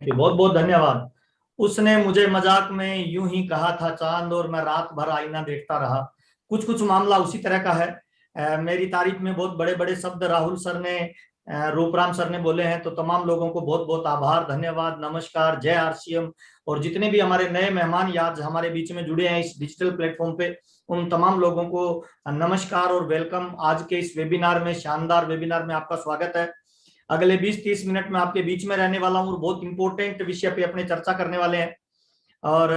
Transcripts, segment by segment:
बहुत बहुत धन्यवाद। उसने मुझे मजाक में यूं ही कहा था चांद, और मैं रात भर आईना देखता रहा। कुछ कुछ मामला उसी तरह का है। मेरी तारीफ में बहुत बड़े बड़े शब्द राहुल सर ने, रूपराम सर ने बोले हैं, तो तमाम लोगों को बहुत बहुत आभार, धन्यवाद, नमस्कार, जय आरसीएम। और जितने भी हमारे नए मेहमान आज हमारे बीच में जुड़े हैं इस डिजिटल प्लेटफॉर्म पे, उन तमाम लोगों को नमस्कार और वेलकम। आज के इस वेबिनार में, शानदार वेबिनार में आपका स्वागत है। अगले 20-30 मिनट में आपके बीच में रहने वाला हूँ और बहुत इंपॉर्टेंट विषय पे अपने चर्चा करने वाले हैं। और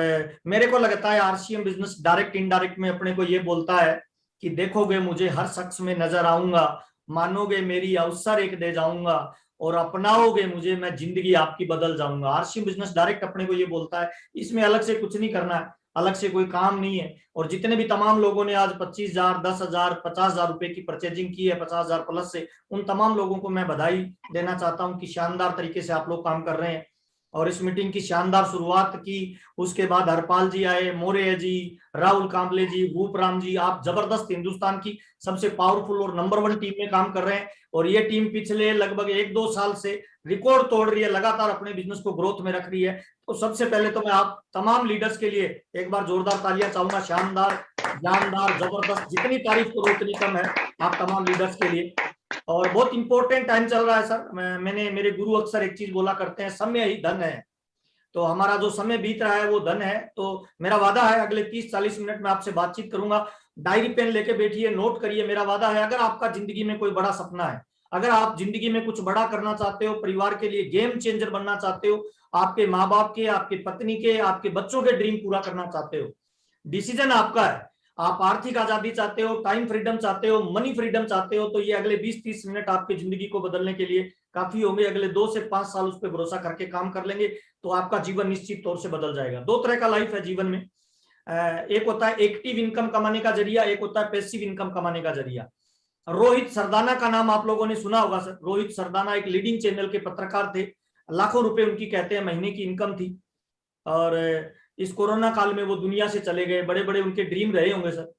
मेरे को लगता है आरसीएम बिजनेस डायरेक्ट इनडायरेक्ट में अपने को ये बोलता है कि देखोगे मुझे हर शख्स में नजर आऊंगा, मानोगे मेरी अवसर एक दे जाऊंगा, और अपनाओगे मुझे मैं जिंदगी आपकी बदल जाऊंगा। आरसीएम बिजनेस डायरेक्ट अपने को ये बोलता है। इसमें अलग से कुछ नहीं करना है, अलग से कोई काम नहीं है। और जितने भी तमाम लोगों ने आज 25,000, 10,000, 50,000 रुपए की परचेजिंग की है 50,000 प्लस से, उन तमाम लोगों को मैं बधाई देना चाहता हूं कि शानदार तरीके से आप लोग काम कर रहे हैं। और इस मीटिंग की शानदार शुरुआत की, उसके बाद हरपाल जी आए, मौर्य जी, राहुल कांबले जी, रूपराम जी, आप जबरदस्त हिंदुस्तान की सबसे पावरफुल और नंबर 1 टीम में काम कर रहे हैं। और ये टीम पिछले लगभग 1-2 साल से रिकॉर्ड तोड़ रही है, लगातार अपने बिजनेस को ग्रोथ में रख रही है। तो सबसे पहले तो मैं आप तमाम लीडर्स के लिए एक बार जोरदार तालियां चाहूंगा। शानदार, जानदार, जबरदस्त, जितनी तारीफ करो उतनी कम है आप तमाम लीडर्स के लिए। और बहुत इंपॉर्टेंट टाइम चल रहा है सर। मैंने, मेरे गुरु अक्सर एक चीज बोला करते हैं, समय ही धन है। तो हमारा जो समय बीत रहा है वो धन है। तो मेरा वादा है अगले 30-40 मिनट में आपसे बातचीत करूंगा। डायरी पेन लेके बैठिए, नोट करिए। मेरा वादा है, अगर आपका जिंदगी में कोई बड़ा सपना है, अगर आप जिंदगी में कुछ बड़ा करना चाहते हो, परिवार के लिए गेम चेंजर बनना चाहते हो, आपके माँ बाप के, आपके पत्नी के, आपके बच्चों के ड्रीम पूरा करना चाहते हो, डिसीजन आपका है। आप आर्थिक आजादी चाहते हो, टाइम फ्रीडम चाहते हो, मनी फ्रीडम चाहते हो, तो ये अगले 20-30 मिनट आपकी जिंदगी को बदलने के लिए काफी होंगे। अगले 2 से 5 साल उस पर भरोसा करके काम कर लेंगे तो आपका जीवन निश्चित तौर से बदल जाएगा। 2 तरह का लाइफ है जीवन में। एक होता है एक्टिव इनकम कमाने का जरिया, एक होता है पैसिव इनकम कमाने का जरिया। रोहित सरदाना का नाम आप लोगों ने सुना होगा सर। रोहित सरदाना एक लीडिंग चैनल के पत्रकार थे। लाखों रुपए उनकी कहते हैं महीने की इनकम थी। और इस कोरोना काल में वो दुनिया से चले गए। बड़े बड़े उनके ड्रीम रहे होंगे सर।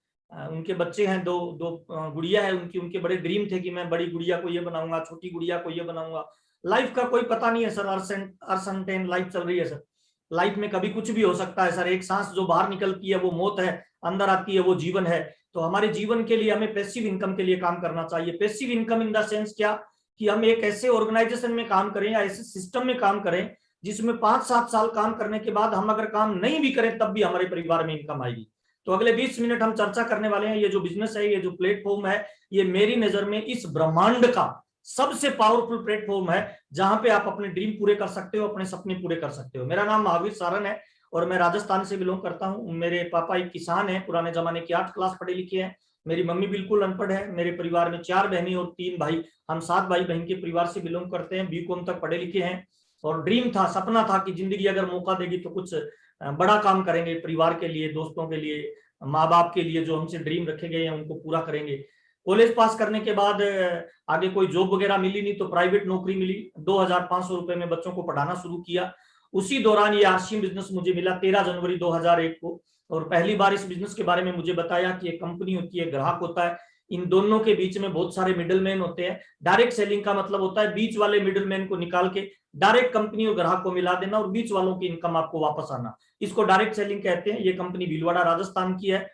उनके बच्चे हैं, दो दो गुड़िया है उनकी। उनके बड़े ड्रीम थे कि मैं बड़ी गुड़िया को ये बनाऊंगा, छोटी गुड़िया को ये बनाऊंगा। लाइफ का कोई पता नहीं है सर, अनसर्टेन लाइफ चल रही है सर। लाइफ में कभी कुछ भी हो सकता है सर। एक सांस जो बाहर निकलती है वो मौत है, अंदर आती है वो जीवन है। तो हमारे जीवन के लिए हमें पैसिव इनकम के लिए काम करना चाहिए। Passive income in the sense क्या, कि हम एक ऐसे ऑर्गेनाइजेशन में काम करें या ऐसे सिस्टम में काम करें जिसमें 5-7 साल काम करने के बाद हम अगर काम नहीं भी करें तब भी हमारे परिवार में इनकम आएगी। तो अगले 20 मिनट हम चर्चा करने वाले हैं। ये जो बिजनेस है, ये जो प्लेटफॉर्म है, ये मेरी नजर में इस ब्रह्मांड का सबसे पावरफुल प्लेटफॉर्म है जहां पे आप अपने ड्रीम पूरे कर सकते हो, अपने सपने पूरे कर सकते हो। मेरा नाम महावीर सारन है और मैं राजस्थान से बिलोंग करता हूँ। मेरे पापा एक किसान हैं, पुराने जमाने की 8 क्लास पढ़े लिखे हैं। मेरी मम्मी बिल्कुल अनपढ़ है। मेरे परिवार में 4 बहनें और 3 भाई। हम 7 भाई बहन के परिवार से बिलोंग करते हैं। बीकॉम तक पढ़े लिखे हैं। और ड्रीम था, सपना था कि जिंदगी अगर मौका देगी तो कुछ बड़ा काम करेंगे, परिवार के लिए, दोस्तों के लिए, माँ बाप के लिए। जो हमसे ड्रीम रखे गए हैं उनको पूरा करेंगे। कॉलेज पास करने के बाद आगे कोई जॉब वगैरह मिली नहीं, तो प्राइवेट नौकरी मिली। 2,500 रुपए में बच्चों को पढ़ाना शुरू किया। उसी दौरान ये आरसीएम बिजनेस मुझे मिला 13 जनवरी 2001 को। और पहली बार इस बिजनेस के बारे में मुझे बताया कि एक कंपनी होती है, ग्राहक होता है, इन दोनों के बीच में बहुत सारे मिडलमैन होते हैं। डायरेक्ट सेलिंग का मतलब होता है बीच वाले मिडलमैन को निकाल के डायरेक्ट कंपनी और ग्राहक को मिला देना और बीच वालों की इनकम आपको वापस आना। इसको डायरेक्ट सेलिंग कहते हैं। ये कंपनी भीलवाड़ा राजस्थान की है।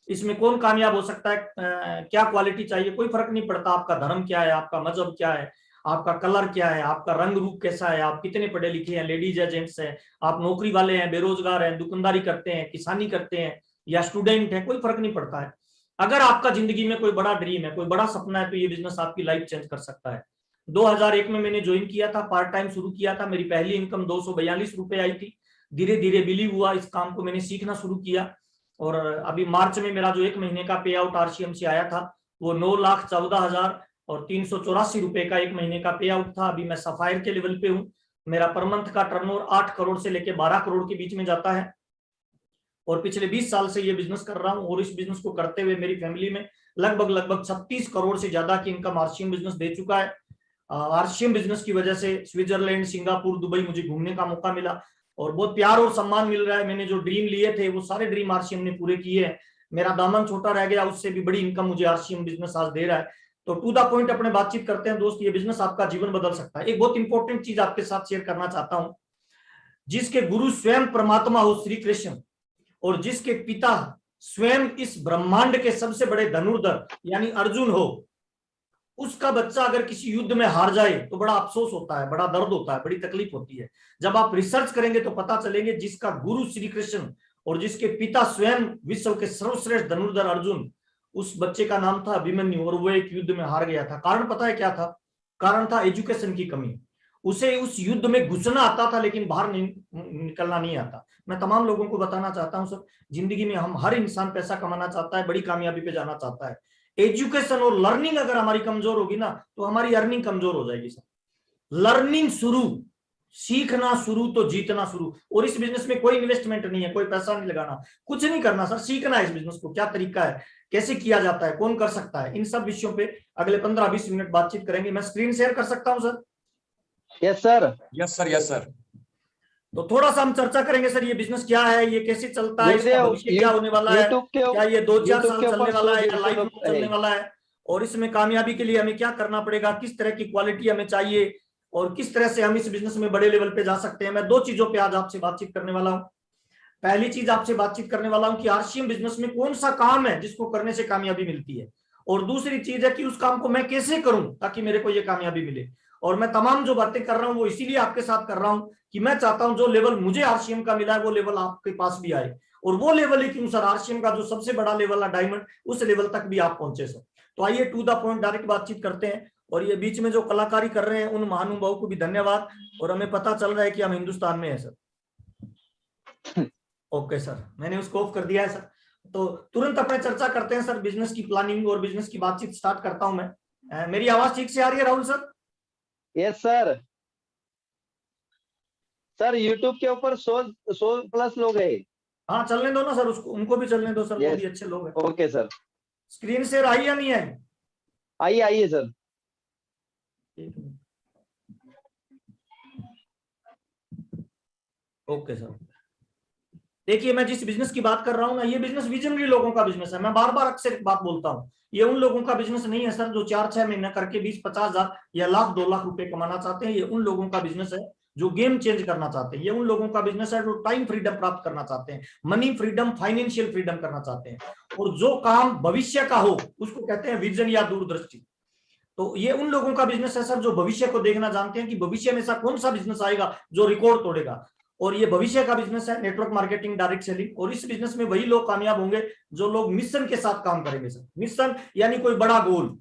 इसमें कौन कामयाब हो सकता है, क्या क्वालिटी चाहिए, कोई फर्क नहीं पड़ता। आपका धर्म क्या है, आपका मजहब क्या है, आपका कलर क्या है, आपका रंग रूप कैसा है, आप कितने पढ़े लिखे हैं, लेडीज है, जेंट्स है, आप नौकरी वाले हैं, बेरोजगार हैं, दुकानदारी करते हैं, किसानी करते हैं, या स्टूडेंट है, कोई फर्क नहीं पड़ता है। अगर आपका जिंदगी में कोई बड़ा ड्रीम है, कोई बड़ा सपना है, तो ये बिजनेस आपकी लाइफ चेंज कर सकता है। 2001 में मैंने ज्वाइन किया था, पार्ट टाइम शुरू किया था। मेरी पहली इनकम 242 रुपए आई थी। धीरे धीरे बिलीव हुआ, इस काम को मैंने सीखना शुरू किया। और अभी मार्च में मेरा जो 1 महीने का पे आउट आरसीएम से आया था वो 9,14,384 रुपए का 1 महीने का पे आउट था। अभी मैं सफायर के लेवल पे हूँ। मेरा पर मंथ का टर्नओवर 8 करोड़ से लेकर 12 करोड़ के बीच में जाता है। और पिछले 20 साल से ये बिजनेस कर रहा हूँ। और इस बिजनेस को करते हुए मेरी फैमिली में लगभग 36 करोड़ से ज्यादा की इनकम आरसीएम बिजनेस दे चुका है। आरसीएम बिजनेस की वजह से स्विट्जरलैंड, सिंगापुर, दुबई मुझे घूमने का मौका मिला और बहुत प्यार और सम्मान मिल रहा है। मैंने जो ड्रीम लिए थे वो सारे ड्रीम आरसीएम ने पूरे किए हैं। मेरा दामन छोटा रह गया, उससे भी बड़ी इनकम मुझे आरसीएम बिजनेस आज दे रहा है। तो टू द पॉइंट अपने बातचीत करते हैं दोस्त। ये बिजनेस आपका जीवन बदल सकता है। एक बहुत इंपॉर्टेंट चीज आपके साथ शेयर करना चाहता हूँ। जिसके गुरु स्वयं परमात्मा हो श्री कृष्ण, और जिसके पिता स्वयं इस ब्रह्मांड के सबसे बड़े धनुर्धर यानी अर्जुन हो, उसका बच्चा अगर किसी युद्ध में हार जाए तो बड़ा अफसोस होता है, बड़ा दर्द होता है, बड़ी तकलीफ होती है। जब आप रिसर्च करेंगे तो पता चलेंगे जिसका गुरु श्री कृष्ण और जिसके पिता स्वयं विश्व के सर्वश्रेष्ठ धनुर्धर अर्जुन, उस बच्चे का नाम था अभिमन्यु, और वो एक युद्ध में हार गया था। कारण पता है क्या था? कारण था एजुकेशन की कमी। उसे उस युद्ध में घुसना आता था लेकिन बाहर निकलना नहीं आता। मैं तमाम लोगों को बताना चाहता हूं सर, जिंदगी में हम हर इंसान पैसा कमाना चाहता है, बड़ी कामयाबी पे जाना चाहता है। एजुकेशन और लर्निंग अगर हमारी कमजोर होगी ना तो हमारी अर्निंग कमजोर हो जाएगी सर। लर्निंग शुरू, सीखना शुरू तो जीतना शुरू। और इस बिजनेस में कोई इन्वेस्टमेंट नहीं है, कोई पैसा नहीं लगाना, कुछ नहीं करना सर। सीखना है इस बिजनेस को, क्या तरीका है, कैसे किया जाता है, कौन कर सकता है, इन सब विषयों पे अगले 15-20 मिनट बातचीत करेंगे। मैं स्क्रीन शेयर कर सकता हूं sir? Yes sir. Yes sir, yes sir. तो थोड़ा सा हम चर्चा करेंगे सर, ये बिजनेस क्या है, ये कैसे चलता है, इसका भविष्य क्या होने वाला है, क्या ये 2000 साल चलने वाला है या लाइफ लॉन्ग चलने वाला है, और इसमें कामयाबी के लिए हमें क्या करना पड़ेगा, किस तरह की क्वालिटी हमें चाहिए, और किस तरह से हम इस बिजनेस में बड़े लेवल पे जा सकते हैं। मैं 2 चीजों पे आज आपसे बातचीत करने वाला हूं। पहली चीज आपसे बातचीत करने वाला हूं कि आरसीएम बिजनेस में कौन सा काम है जिसको करने से कामयाबी मिलती है, और दूसरी चीज है कि उस काम को मैं कैसे करूं ताकि मेरे को ये कामयाबी मिले। और मैं तमाम जो बातें कर रहा हूं वो इसीलिए आपके साथ कर रहा हूं कि मैं चाहता हूं जो लेवल मुझे आरसीएम का मिला है वो लेवल आपके पास भी आए। और वो लेवल ही क्यों सर, आरसीएम का जो सबसे बड़ा लेवल है डायमंड, उस लेवल तक भी आप पहुंचे सर। तो आइए टू द पॉइंट डायरेक्ट बातचीत करते हैं। और ये बीच में जो कलाकारी कर रहे हैं उन महानुभावों को भी धन्यवाद, और हमें पता चल रहा है कि हम हिंदुस्तान में है सर। ओके सर, मैंने उसको ऑफ कर दिया है सर। तो तुरंत अपने चर्चा करते हैं सर, बिजनेस की प्लानिंग और बिजनेस की बातचीत स्टार्ट करता हूं मैं। मेरी आवाज ठीक से आ रही है Rahul sir? Yes sir. Sir YouTube के ऊपर 100+ लोग हैं। हाँ चलने दो ना सर, उसको उनको भी चलने दो सर, वो भी अच्छे लोग हैं। Okay sir. Screen share I या नहीं आई? आइए आइए सर। ओके सर, देखिए मैं जिस बिजनेस की बात कर रहा हूं ना, ये बिजनेस विजनरी लोगों का बिजनेस है। मैं बार बार अक्सर एक बात बोलता हूं, ये उन लोगों का बिजनेस नहीं है सर जो 4-6 महीना करके 20-50 हजार या लाख 2 लाख रुपए कमाना चाहते हैं। ये उन लोगों का बिजनेस है जो गेम चेंज करना चाहते हैं। ये उन लोगों का बिजनेस है जो टाइम फ्रीडम प्राप्त करना चाहते हैं, मनी फ्रीडम, फाइनेंशियल फ्रीडम करना चाहते हैं। और जो काम भविष्य का हो उसको कहते हैं विजन या दूरदृष्टि। तो ये उन लोगों का बिजनेस है सर जो भविष्य को देखना जानते हैं कि भविष्य में ऐसा कौन सा बिजनेस आएगा जो रिकॉर्ड तोड़ेगा। और ये भविष्य का बिजनेस है नेटवर्क मार्केटिंग, डायरेक्ट सेलिंग। और इस बिजनेस में वही लोग कामयाब होंगे जो लोग मिशन के साथ काम करेंगे सर। मिशन यानी कोई बड़ा गोल,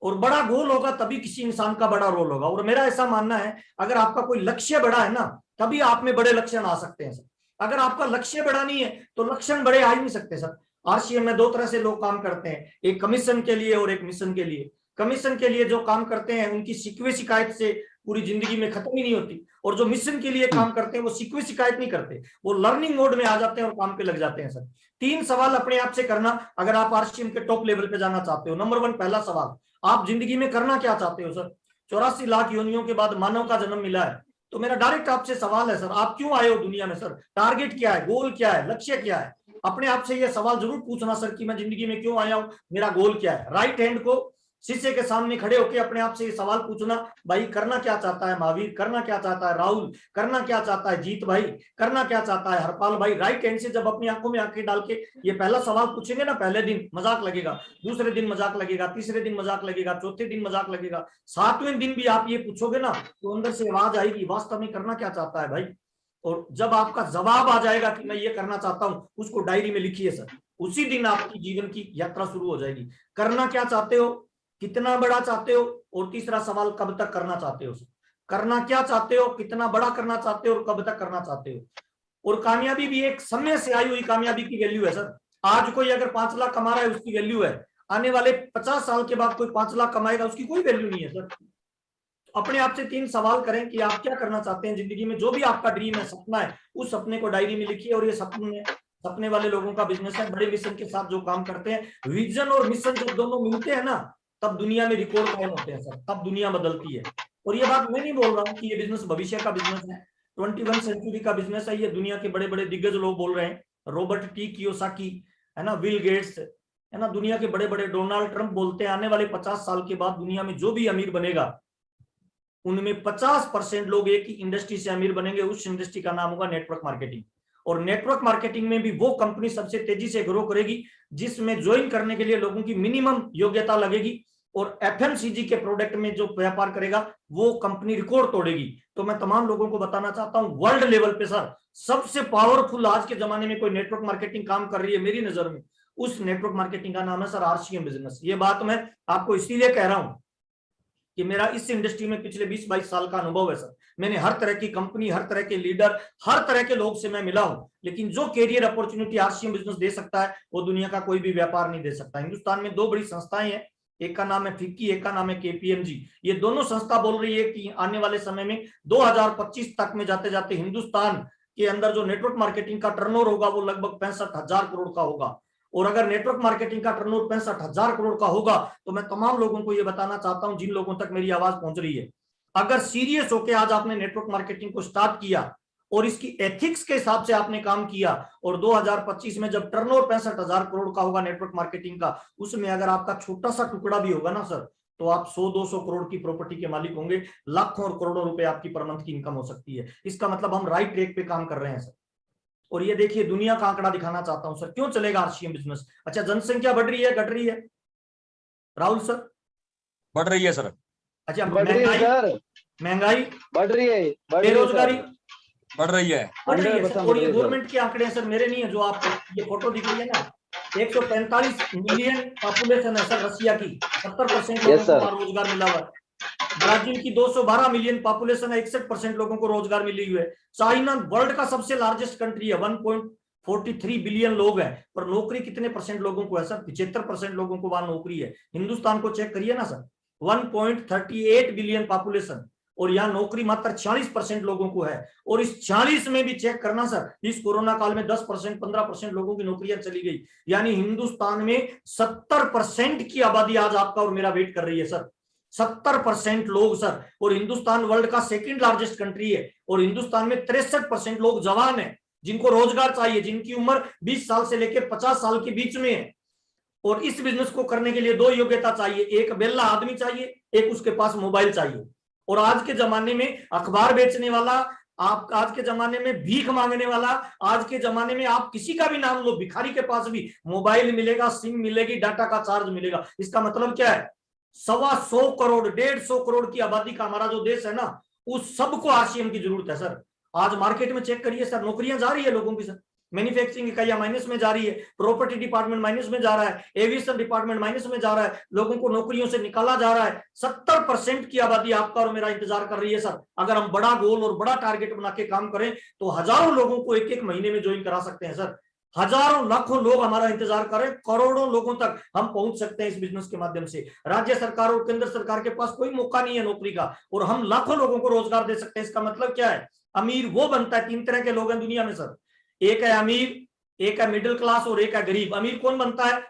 और बड़ा गोल होगा तभी किसी इंसान का बड़ा रोल होगा। और मेरा ऐसा मानना है अगर आपका कोई लक्ष्य बड़ा है ना तभी आप में बड़े लक्षण आ सकते हैं सर। अगर आपका लक्ष्य बड़ा नहीं है तो लक्षण बड़े आ ही नहीं सकते सर। आरसीएम में 2 तरह से लोग काम करते हैं, एक कमीशन के लिए और एक मिशन के लिए। कमीशन के लिए जो काम करते हैं उनकी शिकवे शिकायत से पूरी जिंदगी में खत्म ही नहीं होती, और जो मिशन के लिए काम करते हैं वो शिकवे शिकायत नहीं करते, वो लर्निंग मोड में आ जाते हैं और काम पे लग जाते हैं सर। 3 सवाल अपने आप से करना अगर आप आरसीएम के टॉप लेवल पे जाना चाहते हो। नंबर 1, पहला सवाल, आप जिंदगी में करना क्या चाहते हो सर? 84 लाख योनियों के बाद मानव का जन्म मिला है, तो मेरा डायरेक्ट आपसे सवाल है सर, आप क्यों आए हो दुनिया में सर? टारगेट क्या है, गोल क्या है, लक्ष्य क्या है? अपने आप से ये सवाल जरूर पूछना सर कि मैं जिंदगी में क्यों आया हूं, मेरा गोल क्या है। राइट हैंड को शीशे के सामने खड़े होकर अपने आप से ये सवाल पूछना, भाई करना क्या चाहता है महावीर, करना क्या चाहता है राहुल, करना क्या चाहता है जीत भाई, करना क्या चाहता है हरपाल भाई। राइट हैंड से जब अपनी आंखों में आंखें डाल के ये पहला सवाल पूछेंगे ना, पहले दिन मजाक लगेगा, दूसरे दिन मजाक लगेगा, तीसरे दिन मजाक लगेगा, चौथे दिन मजाक लगेगा, 7वें दिन भी आप ये पूछोगे ना तो अंदर से आवाज आएगी वास्तव में करना क्या चाहता है भाई। और जब आपका जवाब आ जाएगा कि मैं ये करना चाहता हूं, उसको डायरी में लिखिए सर, उसी दिन आपकी जीवन की यात्रा शुरू हो जाएगी। करना क्या चाहते हो, कितना बड़ा चाहते हो, और तीसरा सवाल कब तक करना चाहते हो। करना क्या चाहते हो, कितना बड़ा करना चाहते हो, और कब तक करना चाहते हो। और कामयाबी भी एक समय से आई हुई कामयाबी की वैल्यू है सर। आज कोई अगर 5 लाख कमा रहा है उसकी वैल्यू है, आने वाले 50 साल के बाद कोई 5 लाख कमाएगा उसकी कोई वैल्यू नहीं है सर। अपने आप से 3 सवाल करें कि आप क्या करना चाहते हैं जिंदगी में, जो भी आपका ड्रीम है, सपना है, उस सपने को डायरी में लिखिए। और ये सपने वाले लोगों का बिजनेस है, बड़े मिशन के साथ जो काम करते हैं। विजन और मिशन जब दोनों मिलते हैं ना तब दुनिया में रिकॉर्ड कायम होते हैं सर, तब दुनिया बदलती है। और ये बात मैं नहीं बोल रहा हूँ कि ये बिजनेस भविष्य का बिजनेस है, 21 सेंचुरी का बिजनेस है। ये दुनिया के बड़े बड़े दिग्गज लोग बोल रहे हैं, रॉबर्ट टी कियोसाकी है ना, बिल गेट्स है ना, दुनिया के बड़े बड़े, डोनाल्ड ट्रंप बोलते हैं आने वाले 50 साल के बाद दुनिया में जो भी अमीर बनेगा उनमें 50% लोग एक ही इंडस्ट्री से अमीर बनेंगे। उस इंडस्ट्री का नाम होगा नेटवर्क मार्केटिंग। और नेटवर्क मार्केटिंग में भी वो कंपनी सबसे तेजी से ग्रो करेगी जिसमें ज्वाइन करने के लिए लोगों की मिनिमम योग्यता लगेगी। और एफएमसीजी के प्रोडक्ट में जो व्यापार करेगा वो कंपनी रिकॉर्ड तोड़ेगी। तो मैं तमाम लोगों को बताना चाहता हूं, वर्ल्ड लेवल पे सर सबसे पावरफुल आज के जमाने में कोई नेटवर्क मार्केटिंग काम कर रही है मेरी नजर में, उस नेटवर्क मार्केटिंग का नाम है सर आरसीएम बिजनेस। ये बात मैं आपको इसीलिए कह रहा हूं कि मेरा इस इंडस्ट्री में पिछले 20-22 साल का अनुभव है सर। मैंने हर तरह की कंपनी, हर तरह के लीडर, हर तरह के लोग से मैं मिला हूं, लेकिन जो कैरियर अपॉर्चुनिटी आरसीएम बिजनेस दे सकता है वो दुनिया का कोई भी व्यापार नहीं दे सकता। हिंदुस्तान में 2 बड़ी संस्थाएं हैं, एक का नाम है फिक्की, एक का नाम है केपीएमजी। ये दोनों संस्था बोल रही है कि आने वाले समय में 2025 तक में जाते जाते हिंदुस्तान के अंदर जो नेटवर्क मार्केटिंग का टर्नओवर होगा वो लगभग 65,000 करोड़ का होगा। और अगर नेटवर्क मार्केटिंग का टर्नओवर 65,000 करोड़ का होगा तो मैं तमाम लोगों को यह बताना चाहता हूं जिन लोगों तक मेरी आवाज पहुंच रही है, अगर सीरियस होकर आज आपने नेटवर्क मार्केटिंग को स्टार्ट किया और इसकी एथिक्स के हिसाब से आपने काम किया और 2025 में जब टर्नओवर 65,000 करोड़ का होगा नेटवर्क मार्केटिंग का, उसमें अगर आपका छोटा सा टुकड़ा भी होगा ना सर, तो आप 100-200 करोड़ की प्रॉपर्टी के मालिक होंगे। लाखों और करोड़ों रुपए आपकी पर मंथ की इनकम हो सकती है। इसका मतलब हम राइट ट्रैक पे काम कर रहे हैं सर। और ये देखिए दुनिया का आंकड़ा दिखाना चाहता हूं सर, क्यों चलेगा आरसीएम बिजनेस। अच्छा, जनसंख्या बढ़ रही है घट रही है राहुल सर? बढ़ रही है सर। अच्छा, बढ़ रही है सर, महंगाई बढ़ रही है, बेरोजगारी बढ़ रही है। बढ़ रही है सर। 100% और ये गवर्नमेंट के आंकड़े हैं सर, मेरे नहीं है। जो आप ये फोटो दिख रही है ना, 145 मिलियन पॉपुलेशन है सर रशिया की, 70% लोगों को वहां रोजगार मिला हुआ है। ब्राजील की 212 मिलियन पॉपुलेशन है, 61% लोगों को रोजगार मिली हुई है। चाइना वर्ल्ड का सबसे लार्जेस्ट कंट्री है, 1.43 बिलियन लोग हैं, पर नौकरी कितने परसेंट लोगों को है सर? 75% लोगों को वहां नौकरी है। हिंदुस्तान को चेक करिए ना सर, 1.38 बिलियन पॉपुलेशन और यहाँ नौकरी मात्र 40% लोगों को है। और इस 40 में भी चेक करना सर, इस कोरोना काल में 10%, 15% लोगों की नौकरियां चली गई। यानी हिंदुस्तान में 70% की आबादी आज आपका और मेरा वेट कर रही है सर। 70% लोग सर। और हिंदुस्तान वर्ल्ड का सेकंड लार्जेस्ट कंट्री है और हिंदुस्तान में 63% लोग जवान है जिनको रोजगार चाहिए, जिनकी उम्र 20 साल से लेकर 50 साल के बीच में है। और इस बिजनेस को करने के लिए 2 योग्यता चाहिए, एक बेल्ला आदमी चाहिए, एक उसके पास मोबाइल चाहिए। और आज के जमाने में अखबार बेचने वाला, आप आज के जमाने में भीख मांगने वाला, आज के जमाने में आप किसी का भी नाम लो, भिखारी के पास भी मोबाइल मिलेगा, सिम मिलेगी, डाटा का चार्ज मिलेगा। इसका मतलब क्या है? 125 करोड़ 150 करोड़ की आबादी का हमारा जो देश है ना, उस सबको आरसीएम की जरूरत है सर। आज मार्केट में चेक करिए सर, नौकरियां जा रही है लोगों की सर, मैन्युफैक्चरिंग इकाइयां माइनस में जा रही है, प्रॉपर्टी डिपार्टमेंट माइनस में जा रहा है, एविएशन डिपार्टमेंट माइनस में जा रहा है, लोगों को नौकरियों से निकाला जा रहा है। 70% की आबादी आपका और मेरा इंतजार कर रही है सर। अगर हम बड़ा गोल और बड़ा टारगेट बना के काम करें तो हजारों लोगों को एक महीने में ज्वाइन करा सकते हैं सर। हजारों लाखों लोग हमारा इंतजार करें, करोड़ों लोगों तक हम पहुंच सकते हैं इस बिजनेस के माध्यम से। राज्य सरकार और केंद्र सरकार के पास कोई मौका नहीं है नौकरी का और हम लाखों लोगों को रोजगार दे सकते हैं। इसका मतलब क्या है? अमीर वो बनता है, 3 तरह के लोग हैं दुनिया में सर, एक है अमीर, एक है मिडिल क्लास और एक है गरीब। अमीर कौन बनता है?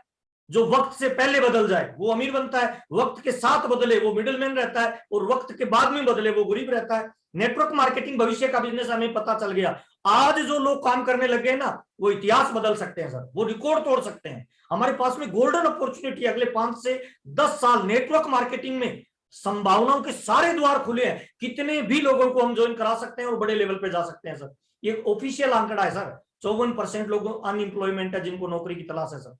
जो वक्त से पहले बदल जाए वो अमीर बनता है, वक्त के साथ बदले वो मिडिल मैन रहता है और वक्त के बाद में बदले वो गरीब रहता है। नेटवर्क मार्केटिंग भविष्य का बिजनेस हमें पता चल गया। आज जो लोग काम करने लगे ना, वो इतिहास बदल सकते हैं सर, वो रिकॉर्ड तोड़ सकते हैं। हमारे पास में गोल्डन अपॉर्चुनिटी अगले 5 से 10 साल नेटवर्क मार्केटिंग में, संभावनाओं के सारे द्वार खुले हैं। कितने भी लोगों को हम ज्वाइन करा सकते हैं और बड़े लेवल पे जा सकते हैं सर। ये ऑफिशियल आंकड़ा है सर। 54% लोगों अनएम्प्लॉयमेंट है जिनको नौकरी की तलाश है सर।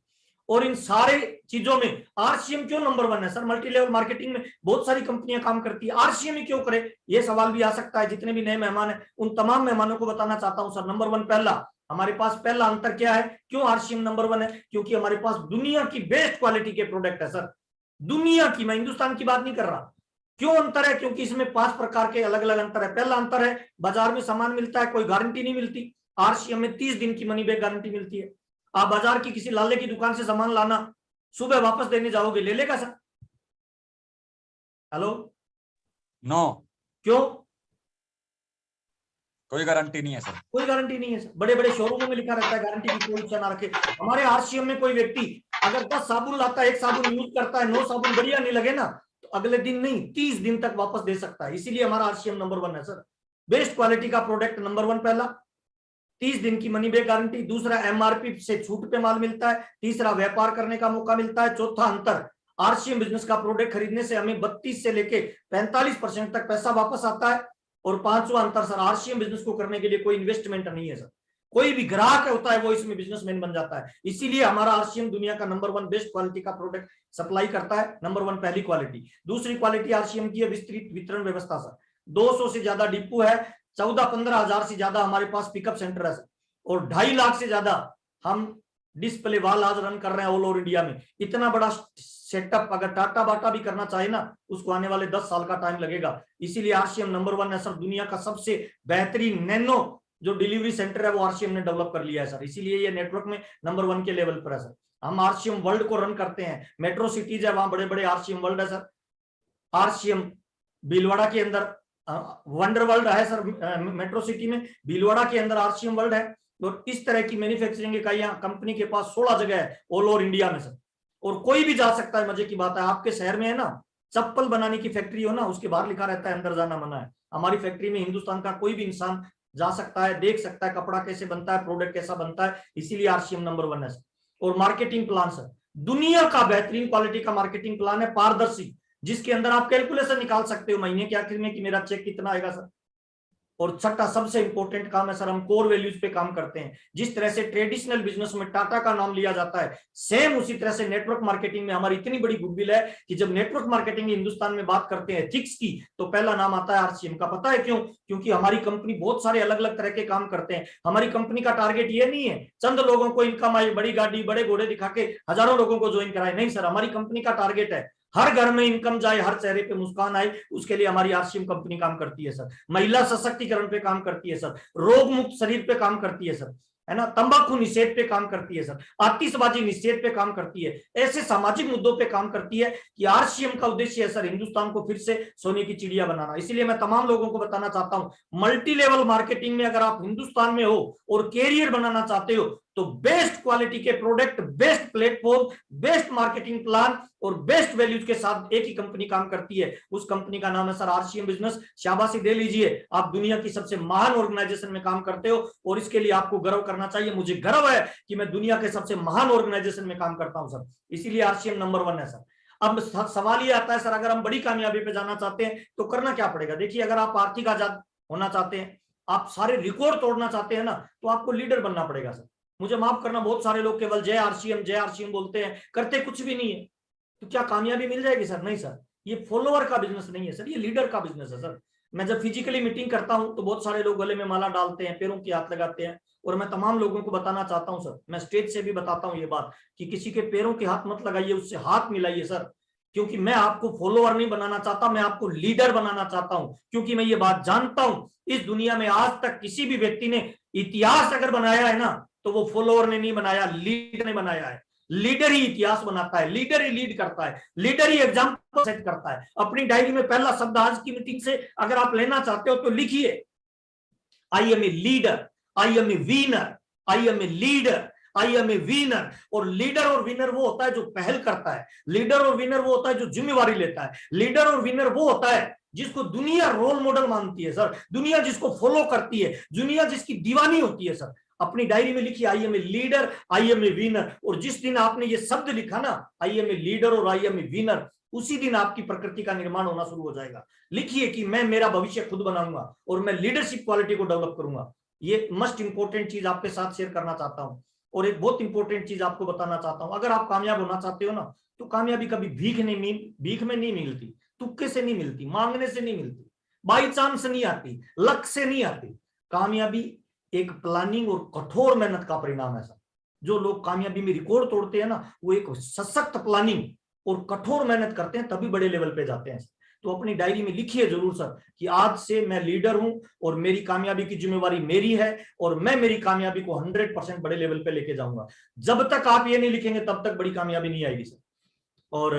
और इन सारे चीजों में आरसीएम क्यों नंबर 1 है सर? मल्टी लेवल मार्केटिंग में बहुत सारी कंपनियां काम करती है, आरसीएम ही क्यों करे? ये सवाल भी आ सकता है। जितने भी नए मेहमान हैं उन तमाम मेहमानों को बताना चाहता हूं सर, नंबर 1 पहला, हमारे पास पहला अंतर क्या है? क्यों आरसीएम नंबर 1 है? क्योंकि हमारे पास दुनिया की बेस्ट क्वालिटी के प्रोडक्ट है सर, दुनिया की, मैं हिंदुस्तान की बात नहीं कर रहा। क्यों अंतर है? क्योंकि इसमें 5 प्रकार के अलग अलग अंतर है। पहला अंतर है, बाजार में सामान मिलता है, कोई गारंटी नहीं मिलती। आरसीएम में 30 दिन की मनी बैक गारंटी मिलती है। आप बाजार की किसी लाले की दुकान से सामान लाना, सुबह वापस देने जाओगे, ले लेगा सर? हेलो? नो। क्यों? कोई गारंटी नहीं है सर। कोई गारंटी नहीं है सर। बड़े बड़े शोरूमों में लिखा रहता है गारंटी की कोई इच्छा ना रखे। हमारे आरसीएम में कोई व्यक्ति अगर 10 साबुन लाता है, 1 साबुन यूज करता है, 9 साबुन बढ़िया नहीं लगे ना, तो अगले दिन नहीं 30 दिन तक वापस दे सकता है। इसीलिए हमारा आरसीएम नंबर 1 है सर। बेस्ट क्वालिटी का प्रोडक्ट नंबर 1 पहला, 30 दिन की मनी बैक गारंटी। दूसरा, एमआरपी से छूट पे माल मिलता है। तीसरा, व्यापार करने का मौका मिलता है। चौथा अंतर, आरसीएम बिजनेस का प्रोडक्ट खरीदने से हमें 32 से लेके 45% तक पैसा वापस आता है। और पांचवा अंतर सर, आरसीएम बिजनेस को करने के लिए कोई इन्वेस्टमेंट नहीं है सर, कोई भी ग्राहक होता है वो इसमें बिजनेसमैन बन जाता है। इसीलिए हमारा आरसीएम दुनिया का नंबर 1 बेस्ट क्वालिटी का प्रोडक्ट सप्लाई करता है। नंबर 1 पहली क्वालिटी। दूसरी क्वालिटी आरसीएम की है विस्तृत वितरण व्यवस्था सर, 200 से ज्यादा डिपो है, 14-15 हजार से ज्यादा हमारे पास पिकअप सेंटर है सर, और 2.5 लाख से ज्यादा हम डिस्प्ले वाल आज रन कर रहे हैं ऑल ओवर इंडिया में। इतना बड़ा सेटअप अगर टाटा बाटा भी करना चाहे ना, उसको आने वाले 10 साल का टाइम लगेगा। इसीलिए आरसीएम नंबर 1 है सर, दुनिया का सबसे बेहतरीन नैनो जो डिलीवरी सेंटर है वो आरसीएम ने डेवलप कर लिया है सर, इसीलिए ये नेटवर्क में नंबर 1 के लेवल पर है सर। हम आरसीएम वर्ल्ड को रन करते हैं, मेट्रो सिटीज है वहां बड़े बड़े आरसीएम वर्ल्ड है सर। आरसीएम भीलवाड़ा के अंदर वंडर वर्ल्ड है सर, मेट्रो सिटी में भीलवाड़ा के अंदर आरसीएम वर्ल्ड है। और इस तरह की मैन्युफैक्चरिंग इकाइयां कंपनी के पास 16 जगह है ऑल ओवर इंडिया में सर, और कोई भी जा सकता है। मजे की बात है, आपके शहर में है ना चप्पल बनाने की फैक्ट्री हो ना, उसके बाहर लिखा रहता है अंदर जाना मना है। हमारी फैक्ट्री में हिंदुस्तान का कोई भी इंसान जा सकता है, देख सकता है कपड़ा कैसे बनता है, प्रोडक्ट कैसा बनता है, इसीलिए आरसीएम नंबर 1 है सर। और मार्केटिंग प्लान सर, दुनिया का बेहतरीन क्वालिटी का मार्केटिंग प्लान है, पारदर्शी, जिसके अंदर आप कैलकुलेशन निकाल सकते हो महीने के आखिर में कि मेरा चेक कितना आएगा सर। और छठा सबसे इंपॉर्टेंट काम है सर, हम कोर वैल्यूज पे काम करते हैं। जिस तरह से ट्रेडिशनल बिजनेस में टाटा का नाम लिया जाता है, सेम उसी तरह से नेटवर्क मार्केटिंग में हमारी इतनी बड़ी गुडविल है कि जब नेटवर्क मार्केटिंग हिंदुस्तान में बात करते हैं एथिक्स की, तो पहला नाम आता है आरसीएम का। पता है क्यों? क्योंकि हमारी कंपनी बहुत सारे अलग अलग तरह के काम करते हैं। हमारी कंपनी का टारगेट ये नहीं है चंद लोगों को इनकम आई, बड़ी गाड़ी बड़े घोड़े दिखा के हजारों लोगों को ज्वाइन कराए, नहीं सर। हमारी कंपनी का टारगेट है हर घर में इनकम जाए, हर चेहरे पे मुस्कान आए, उसके लिए हमारी आरसीएम कंपनी काम करती है सर। महिला सशक्तिकरण पे काम करती है सर, रोग मुक्त शरीर पे काम करती है सर, है ना, तंबाकू निषेध पे काम करती है सर, आतिशबाजी निषेध पे काम करती है, ऐसे सामाजिक मुद्दों पे काम करती है कि आरसीएम का उद्देश्य है सर हिंदुस्तान को फिर से सोने की चिड़िया बनाना। इसलिए मैं तमाम लोगों को बताना चाहता हूं, मल्टी लेवल मार्केटिंग में अगर आप हिंदुस्तान में हो और कैरियर बनाना चाहते हो तो बेस्ट क्वालिटी के product, best platform, best marketing plan और बेस्ट वैल्यूज के साथ एक ही कंपनी काम करती है। उस कंपनी का नाम है सर आरसीएम बिजनेस। शाबाशी दे लीजिए, आप दुनिया की सबसे महान ऑर्गेनाइजेशन में काम करते हो और इसके लिए आपको गर्व करना चाहिए। मुझे गर्व है कि मैं दुनिया के सबसे महान ऑर्गेनाइजेशन में काम करता हूं सर, इसीलिए आरसीएम नंबर 1 है सर। अब सवाल ये आता है सर, अगर हम बड़ी कामयाबी पे जाना चाहते हैं तो करना क्या पड़ेगा? देखिए, अगर आप आर्थिक आजाद होना चाहते हैं, आप सारे रिकॉर्ड तोड़ना चाहते हैं ना, तो आपको लीडर बनना पड़ेगा सर। मुझे माफ करना, बहुत सारे लोग केवल जय आरसीएम बोलते हैं, करते कुछ भी नहीं है। तो क्या कामयाबी मिल जाएगी सर? नहीं सर, ये फॉलोअर का बिजनेस नहीं है सर, ये लीडर का बिजनेस है सर। मैं जब फिजिकली मीटिंग करता हूं तो बहुत सारे लोग गले में माला डालते हैं, पैरों की हाथ लगाते हैं, और मैं तमाम लोगों को बताना चाहता हूं सर, मैं स्टेज से भी बताता हूं ये बात कि किसी के पैरों के हाथ मत लगाइए, उससे हाथ मिलाइए सर। क्योंकि मैं आपको फॉलोअर नहीं बनाना चाहता, मैं आपको लीडर बनाना चाहता हूं। क्योंकि मैं ये बात जानता हूं, इस दुनिया में आज तक किसी भी व्यक्ति ने इतिहास अगर बनाया है ना, तो वो फॉलोअर ने नहीं बनाया, लीडर ने बनाया है। लीडर ही इतिहास बनाता है, लीडर ही लीड करता है, लीडर ही एग्जाम्पल सेट करता है। अपनी डायरी में पहला शब्द आज की मीटिंग से अगर आप लेना चाहते हो तो लिखिए, I am a leader, I am a winner, I am a leader, I am a winner. और लीडर और विनर वो होता है जो पहल करता है, लीडर और विनर वो होता है जो जिम्मेवारी लेता है, लीडर और विनर वो होता है जिसको दुनिया रोल मॉडल मानती है सर, दुनिया जिसको फॉलो करती है, दुनिया जिसकी दीवानी होती है सर। अपनी डायरी में लिखिए, I am a leader, I am a winner. और जिस दिन आपने ये शब्द लिखा ना, आई एम ए लीडर और आई एम ए विनर, उसी दिन आपकी प्रकृति का निर्माण होना शुरू हो जाएगा। लिखिए कि मैं मेरा भविष्य खुद बनाऊंगा और मैं लीडरशिप क्वालिटी को डेवलप करूंगा। ये मोस्ट इंपॉर्टेंट चीज आपके साथ शेयर करना चाहता हूं। और एक बहुत इंपॉर्टेंट चीज आपको बताना चाहता हूं, अगर आप कामयाब होना चाहते हो ना, तो कामयाबी कभी भीख में नहीं मिलती, तुक्के से नहीं मिलती, मांगने से नहीं मिलती, बाई चांस नहीं आती, लक से नहीं आती। कामयाबी एक प्लानिंग और कठोर मेहनत का परिणाम है सर। जो लोग कामयाबी में रिकॉर्ड तोड़ते हैं ना, वो एक सशक्त प्लानिंग और कठोर मेहनत करते हैं, तभी बड़े लेवल पे जाते हैं। तो अपनी डायरी में लिखिए जरूर सर कि आज से मैं लीडर हूं और मेरी कामयाबी की जिम्मेवारी मेरी है और मैं मेरी कामयाबी को 100% बड़े लेवल पे लेके जाऊंगा। जब तक आप ये नहीं लिखेंगे तब तक बड़ी कामयाबी नहीं आएगी सर। और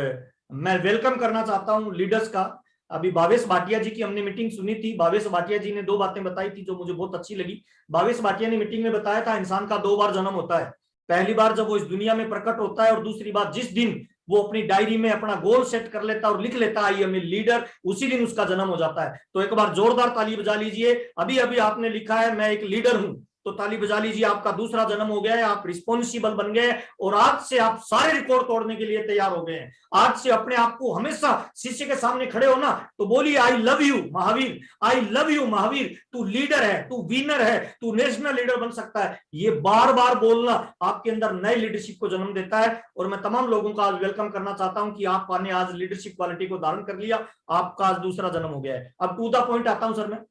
मैं वेलकम करना चाहता हूं लीडर्स का। अभी भावेश भाटिया जी की हमने मीटिंग सुनी थी। भावेश भाटिया जी ने 2 बातें बताई थी जो मुझे बहुत अच्छी लगी। भावेश भाटिया ने मीटिंग में बताया था, इंसान का 2 बार जन्म होता है। पहली बार जब वो इस दुनिया में प्रकट होता है, और दूसरी बार जिस दिन वो अपनी डायरी में अपना गोल सेट कर लेता है और लिख लेता है आई एम ए लीडर, उसी दिन उसका जन्म हो जाता है। तो एक बार जोरदार ताली बजा लीजिए। अभी अभी आपने लिखा है मैं एक लीडर हूं, तो ताली बजा लीजिए, आपका दूसरा जन्म हो गया है, आप रिस्पॉन्सिबल बन गए और आज से आप सारे रिकॉर्ड तोड़ने के लिए तैयार हो गए हैं। आज से अपने आप को हमेशा शीशे के सामने खड़े हो ना तो बोलिए I love you Mahavir, I love you Mahavir, तू लीडर है, तू विनर है, तू नेशनल लीडर बन सकता है। ये बार बार बोलना आपके अंदर नए लीडरशिप को जन्म देता है। और मैं तमाम लोगों का आज वेलकम करना चाहता हूं कि आपने आज लीडरशिप क्वालिटी को धारण कर लिया, आपका आज दूसरा जन्म हो गया है। अब टू द पॉइंट आता हूं सर मैं,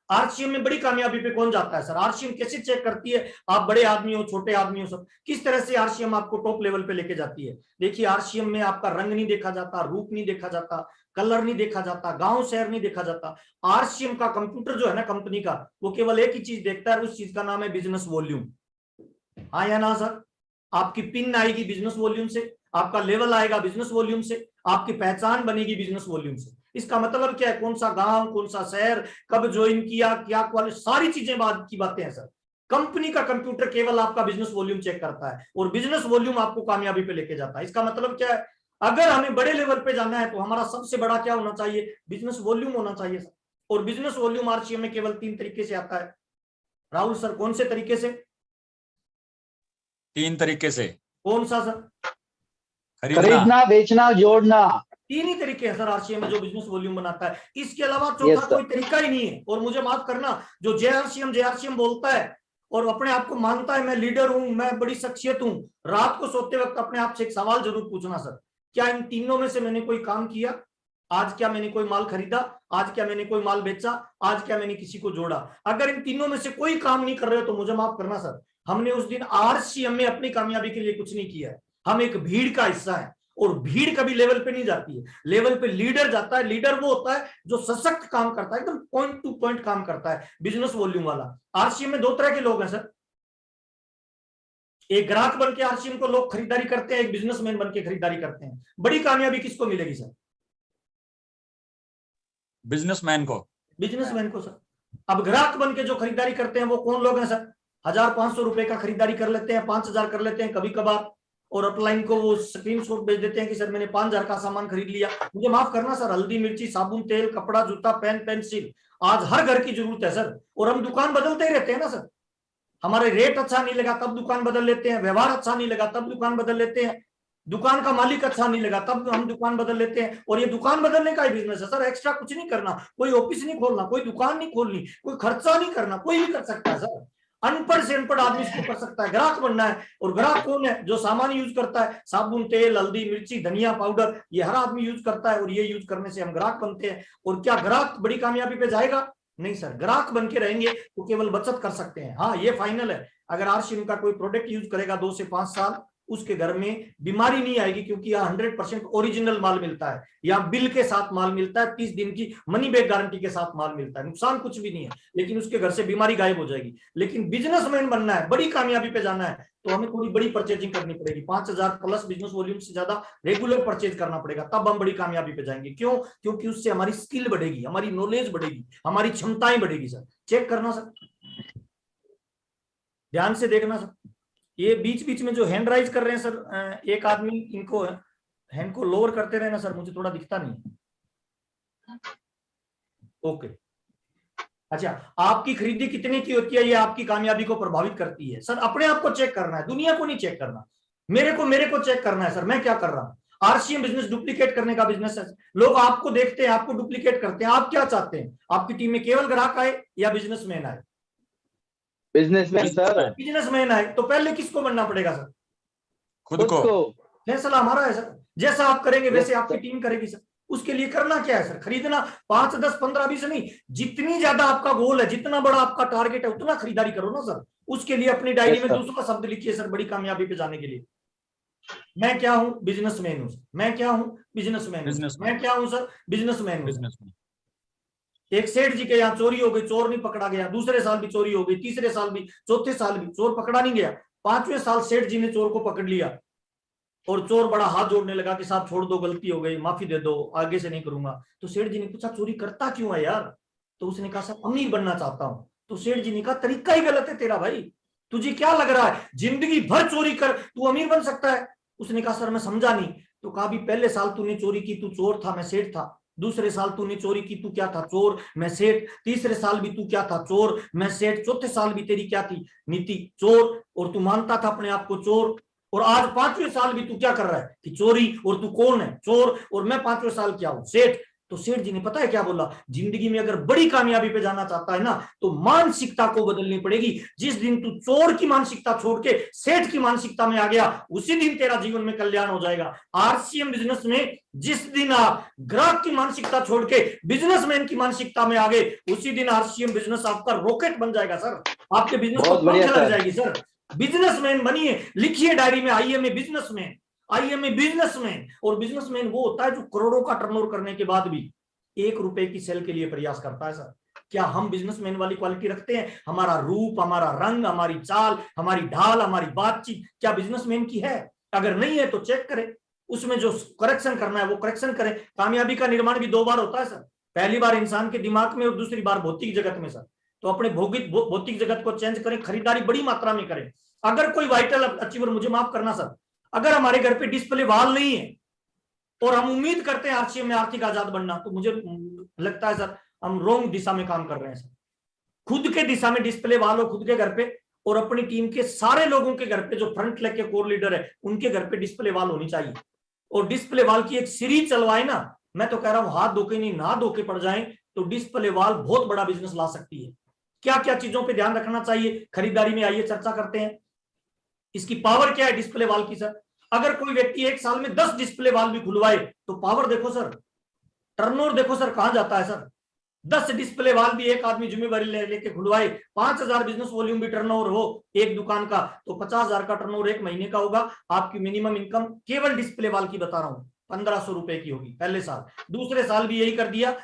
आरसीएम में बड़ी कामयाबी पे कौन जाता है सर? आरसीएम कैसे चेक करती है आप बड़े आदमी हो छोटे आदमी हो सब, किस तरह से आरसीएम आपको टॉप लेवल पे लेके जाती है? देखिए आरसीएम में आपका रंग नहीं देखा जाता, रूप नहीं देखा जाता, कलर नहीं देखा जाता, गांव शहर नहीं देखा जाता। आरसीएम का कंप्यूटर जो है ना कंपनी का, वो केवल एक ही चीज देखता है, उस चीज का नाम है बिजनेस वॉल्यूम। हाँ या ना सर? आपकी पिन आएगी बिजनेस वॉल्यूम से, आपका लेवल आएगा बिजनेस वॉल्यूम से, आपकी पहचान बनेगी बिजनेस वॉल्यूम से। इसका मतलब क्या है? कौन सा गांव, कौन सा शहर, कब ज्वाइन किया, क्या क्वालिटी, सारी चीजें बात की बातें हैं सर। कंपनी का कंप्यूटर केवल आपका बिजनेस वॉल्यूम चेक करता है और बिजनेस वॉल्यूम आपको कामयाबी पे लेके जाता है। इसका मतलब क्या है? अगर हमें बड़े लेवल पे जाना है तो हमारा सबसे बड़ा क्या होना चाहिए? बिजनेस वॉल्यूम होना चाहिए सर। और बिजनेस वॉल्यूम आरसीएम में केवल 3 तरीके से आता है। राहुल सर कौन से तरीके से? 3 तरीके से। कौन सा सर? खरीदना, बेचना, जोड़ना। 3 ही तरीके हैं सर आरसीएम में जो बिजनेस वॉल्यूम बनाता है। इसके अलावा चौथा कोई तरीका ही नहीं है। और मुझे माफ करना, जो जेआरसीएम बोलता है और अपने आप को मानता है मैं लीडर हूं, मैं बड़ी शख्सियत हूं, रात को सोते वक्त अपने आप से एक सवाल जरूर पूछना सर, क्या इन तीनों में से मैंने कोई काम किया? आज क्या मैंने कोई माल खरीदा? आज क्या मैंने कोई माल बेचा? आज क्या मैंने किसी को जोड़ा? अगर इन तीनों में से कोई काम नहीं कर रहे हो तो मुझे माफ करना सर, हमने उस दिन आरसीएम में अपनी कामयाबी के लिए कुछ नहीं किया है। हम एक भीड़ का हिस्सा है और भीड़ कभी लेवल पे नहीं जाती है, लेवल पे लीडर जाता है। लीडर वो होता है जो सशक्त काम करता है, एकदम पॉइंट टू पॉइंट काम करता है, बिजनेस वॉल्यूम वाला। आरसीएम में 2 तरह के लोग हैं सर, एक ग्राहक बन के आरसीएम को लोग खरीदारी करते हैं, एक बिजनेसमैन बन के खरीदारी करते हैं। बड़ी कामयाबी किसको मिलेगी सर? बिजनेसमैन को। बिजनेसमैन को सर। अब ग्राहक बन के जो खरीदारी करते हैं वो कौन लोग हैं सर? 1500 रुपए का खरीदारी कर लेते हैं, 5000 कर लेते हैं कभी कभार, और अपलाइन को वो स्क्रीनशॉट भेज देते हैं कि सर मैंने 5000 का सामान खरीद लिया। मुझे माफ करना सर, हल्दी मिर्ची साबुन तेल कपड़ा जूता पेन पेंसिल आज हर घर की जरूरत है सर। और हम दुकान बदलते ही रहते हैं ना सर, हमारे रेट अच्छा नहीं लगा तब दुकान बदल लेते हैं, व्यवहार अच्छा नहीं लगा तब दुकान बदल लेते हैं, दुकान का मालिक अच्छा नहीं लगा तब हम दुकान बदल लेते हैं। और ये दुकान बदलने का ही बिजनेस है सर, एक्स्ट्रा कुछ नहीं करना, कोई ऑफिस नहीं खोलना, कोई दुकान नहीं खोलनी, कोई खर्चा नहीं करना, कोई भी कर सकता है सर। अनपढ़ से अनपढ़ आदमी इसको कर सकता है। ग्राहक बनना है, और ग्राहक कौन है? जो सामान यूज करता है, साबुन तेल हल्दी मिर्ची धनिया पाउडर, ये हर आदमी यूज करता है और ये यूज करने से हम ग्राहक बनते हैं। और क्या ग्राहक बड़ी कामयाबी पे जाएगा? नहीं सर, ग्राहक बन के रहेंगे तो केवल बचत कर सकते हैं। हाँ ये फाइनल है, अगर आरसीएम का कोई प्रोडक्ट यूज करेगा 2 से 5 साल, उसके घर में बीमारी नहीं आएगी, क्योंकि यहाँ 100% ओरिजिनल माल मिलता है, यहाँ बिल के साथ माल मिलता है, 30 दिन की मनी बैक गारंटी के साथ माल मिलता है, नुकसान कुछ भी नहीं है, लेकिन उसके घर से बीमारी गायब हो जाएगी। लेकिन बिजनेसमैन बनना है, बड़ी कामयाबी पे जाना है, तो हमें थोड़ी बड़ी परचेजिंग करनी पड़ेगी, 5000 प्लस बिजनेस वॉल्यूम से ज्यादा रेगुलर परचेज करना पड़ेगा, तब हम बड़ी कामयाबी पे जाएंगे। क्यों? क्योंकि उससे हमारी स्किल बढ़ेगी, हमारी नॉलेज बढ़ेगी, हमारी क्षमताएं बढ़ेगी सर। चेक करना सर, ध्यान से देखना सर। ये बीच बीच में जो हैंड राइज कर रहे हैं सर, एक आदमी इनको हैंड को लोअर करते रहे ना सर, मुझे थोड़ा दिखता नहीं। ओके, अच्छा, आपकी खरीदी कितने की होती है ये आपकी कामयाबी को प्रभावित करती है सर। अपने आप को चेक करना है, दुनिया को नहीं चेक करना, मेरे को चेक करना है सर, मैं क्या कर रहा हूं। आरसीएम बिजनेस डुप्लीकेट करने का बिजनेस है। लोग आपको देखते हैं, आपको डुप्लीकेट करते हैं। आप क्या चाहते हैं? आपकी टीम में केवल ग्राहक आए या बिजनेसमैन आए? Businessman sir. बिजनेसमैन आए तो पहले किसको बनना पड़ेगा सर? खुद को। फैसला हमारा है सर, जैसा आप करेंगे वैसे आपकी टीम करेगी सर। उसके लिए करना क्या है सर? खरीदना 5 10 15 20 नहीं, जितनी ज्यादा आपका गोल है, जितना बड़ा आपका टारगेट है, उतना खरीदारी करो ना सर। उसके लिए अपनी डायरी में दूसरा शब्द लिखिए सर, बड़ी कामयाबी पे जाने के लिए। मैं क्या हूं? बिजनेसमैन हूं। मैं क्या हूं? बिजनेसमैन हूं। मैं क्या हूं सर? बिजनेसमैन हूं। एक सेठ जी के यहाँ चोरी हो गई, चोर नहीं पकड़ा गया, दूसरे साल भी चोरी हो गई, तीसरे साल भी, चौथे साल भी चोर पकड़ा नहीं गया, 5वें साल सेठ जी ने चोर को पकड़ लिया और चोर बड़ा हाथ जोड़ने लगा कि साहब छोड़ दो, गलती हो गई, माफी दे दो, आगे से नहीं करूंगा। तो सेठ जी ने पूछा चोरी करता क्यों है यार? तो उसने कहा साहब अमीर बनना चाहता हूं। तो सेठ जी ने कहा तरीका ही गलत है तेरा भाई, तुझे क्या लग रहा है जिंदगी भर चोरी कर तू अमीर बन सकता है? उसने कहा सर मैं समझा नहीं। तो कहा भी पहले साल तूने चोरी की, तू चोर था, मैं सेठ था, दूसरे साल तूने चोरी की, तू क्या था? चोर, मैं सेठ। तीसरे साल भी तू क्या था? चोर, मैं सेठ। चौथे साल भी तेरी क्या थी नीति? चोर, और तू मानता था अपने आप को चोर। और आज 5वें साल भी तू क्या कर रहा है कि चोरी, और तू कौन है? चोर, और मैं 5वें साल क्या हूं? सेठ। तो सेठ जी ने पता है क्या बोला? जिंदगी में अगर बड़ी कामयाबी पे जाना चाहता है ना, तो मानसिकता को बदलनी पड़ेगी। जिस दिन तू चोर की मानसिकता छोड़ के सेठ की मानसिकता में आ गया, उसी दिन तेरा जीवन में कल्याण हो जाएगा। आरसीएम बिजनेस में जिस दिन आप ग्राहक की मानसिकता छोड़ के बिजनेसमैन की मानसिकता में आ गए, उसी दिन आरसीएम बिजनेस आपका रॉकेट बन जाएगा सर। आपके बिजनेस को बहुत बढ़िया पंख लग सर। जाएगी सर। बिजनेसमैन बनिए, लिखिए डायरी में, I am a businessman, I am a businessman. और बिजनेसमैन वो होता है जो करोड़ों का टर्नओवर करने के बाद भी 1 रुपए की सेल के लिए प्रयास करता है सर। क्या हम बिजनेसमैन वाली क्वालिटी रखते हैं? हमारा रूप, हमारा रंग, हमारी चाल, हमारी ढाल, हमारी बातचीत क्या बिजनेसमैन की है? अगर नहीं है तो चेक करें, उसमें जो करेक्शन करना है वो करेक्शन करें। कामयाबी का निर्माण भी 2 बार होता है सर। पहली बार इंसान के दिमाग में और दूसरी बार भौतिक जगत में सर। तो अपने भौतिक जगत को चेंज करें, खरीदारी बड़ी मात्रा में करें। अगर कोई वाइटल अचीवर, मुझे माफ करना सर, अगर हमारे घर पे डिस्प्ले वॉल नहीं है और हम उम्मीद करते हैं आरसीएम में आर्थिक आजाद बनना, तो मुझे लगता है सर हम रॉन्ग दिशा में काम कर रहे हैं सर। खुद के दिशा में डिस्प्ले वॉल हो खुद के घर पे, और अपनी टीम के सारे लोगों के घर पे, जो फ्रंट लेग के कोर लीडर है उनके घर पे डिस्प्ले वॉल होनी चाहिए। और डिस्प्ले वॉल की एक सीरीज चलवाए ना, मैं तो कह रहा हूं हाथ धोके नहीं, ना धोके पड़ जाए तो डिस्प्ले वॉल बहुत बड़ा बिजनेस ला सकती है। क्या क्या चीजों पे ध्यान रखना चाहिए खरीदारी में, आइए चर्चा करते हैं। इसकी पावर क्या है डिस्प्ले वॉल की सर? अगर कोई व्यक्ति 1 साल में 10 डिस्प्ले वॉल भी खुलवाए तो पावर देखो सर, टर्नओवर देखो सर कहां जाता है सर। 10 डिस्प्ले वॉल भी एक आदमी जिम्मेवारी लेके खुलवाए, 5,000 बिजनेस वॉल्यूम भी टर्नओवर हो एक दुकान का, तो 50,000 का टर्नओवर 1 महीने का होगा। आपकी मिनिमम इनकम केवल डिस्प्ले वॉल की बता रहा हूं 1,500 रुपए की होगी पहले साल। दूसरे साल भी यही कर दिया,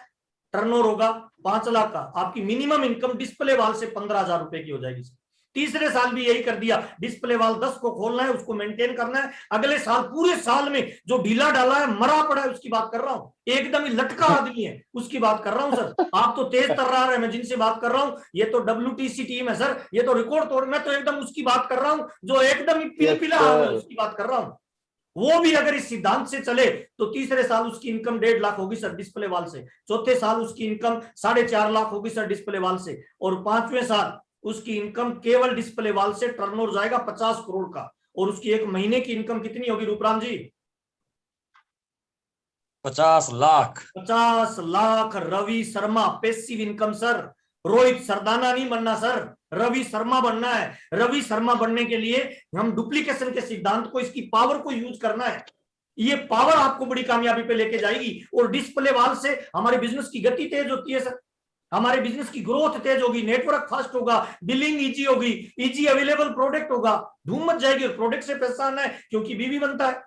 टर्नओवर होगा 5 लाख का, आपकी मिनिमम इनकम डिस्प्ले वॉल से 15,000 रुपए की हो जाएगी। तीसरे साल भी यही कर दिया, डिस्प्ले वॉल 10 को खोलना है, उसको मेंटेन करना है। अगले साल पूरे साल में जो ढीला डाला है, मरा पड़ा है, उसकी बात कर रहा हूं, एकदम ही लटका आदमी है उसकी बात कर रहा हूं सर। आप तो तेज तर्रार है, मैं जिनसे बात कर रहा हूं ये तो WTC टीम है सर, ये तो रिकॉर्ड तोड़। मैं तो एकदम उसकी बात कर रहा हूं जो एकदम ही पिलपिला है, उसकी बात कर रहा हूं। वो भी अगर इस सिद्धांत से चले तो तीसरे साल उसकी इनकम 1.5 लाख होगी सर डिस्प्ले वॉल से, चौथे साल उसकी इनकम 4.5 लाख होगी सर डिस्प्ले वॉल से, और 5वें साल उसकी इनकम केवल डिस्प्ले वॉल से टर्नओवर जाएगा 50 करोड़ का। और उसकी 1 महीने की इनकम कितनी होगी Rupram ji? 50 lakh. 50 lakh. Ravi Sharma passive income sir, Rohit Sardana नहीं बनना सर, रवि शर्मा बनना है। रवि शर्मा बनने के लिए हम डुप्लीकेशन के सिद्धांत को, इसकी पावर को यूज करना है। ये पावर आपको बड़ी कामयाबी पे लेके जाएगी। और डिस्प्ले वॉल से हमारे बिजनेस की गति तेज होती है सर, हमारे बिजनेस की ग्रोथ तेज होगी, नेटवर्क फास्ट होगा, बिलिंग इजी होगी, इजी अवेलेबल प्रोडक्ट होगा, धूम मच जाएगी। प्रोडक्ट से पैसा आना है क्योंकि बीवी बनता है।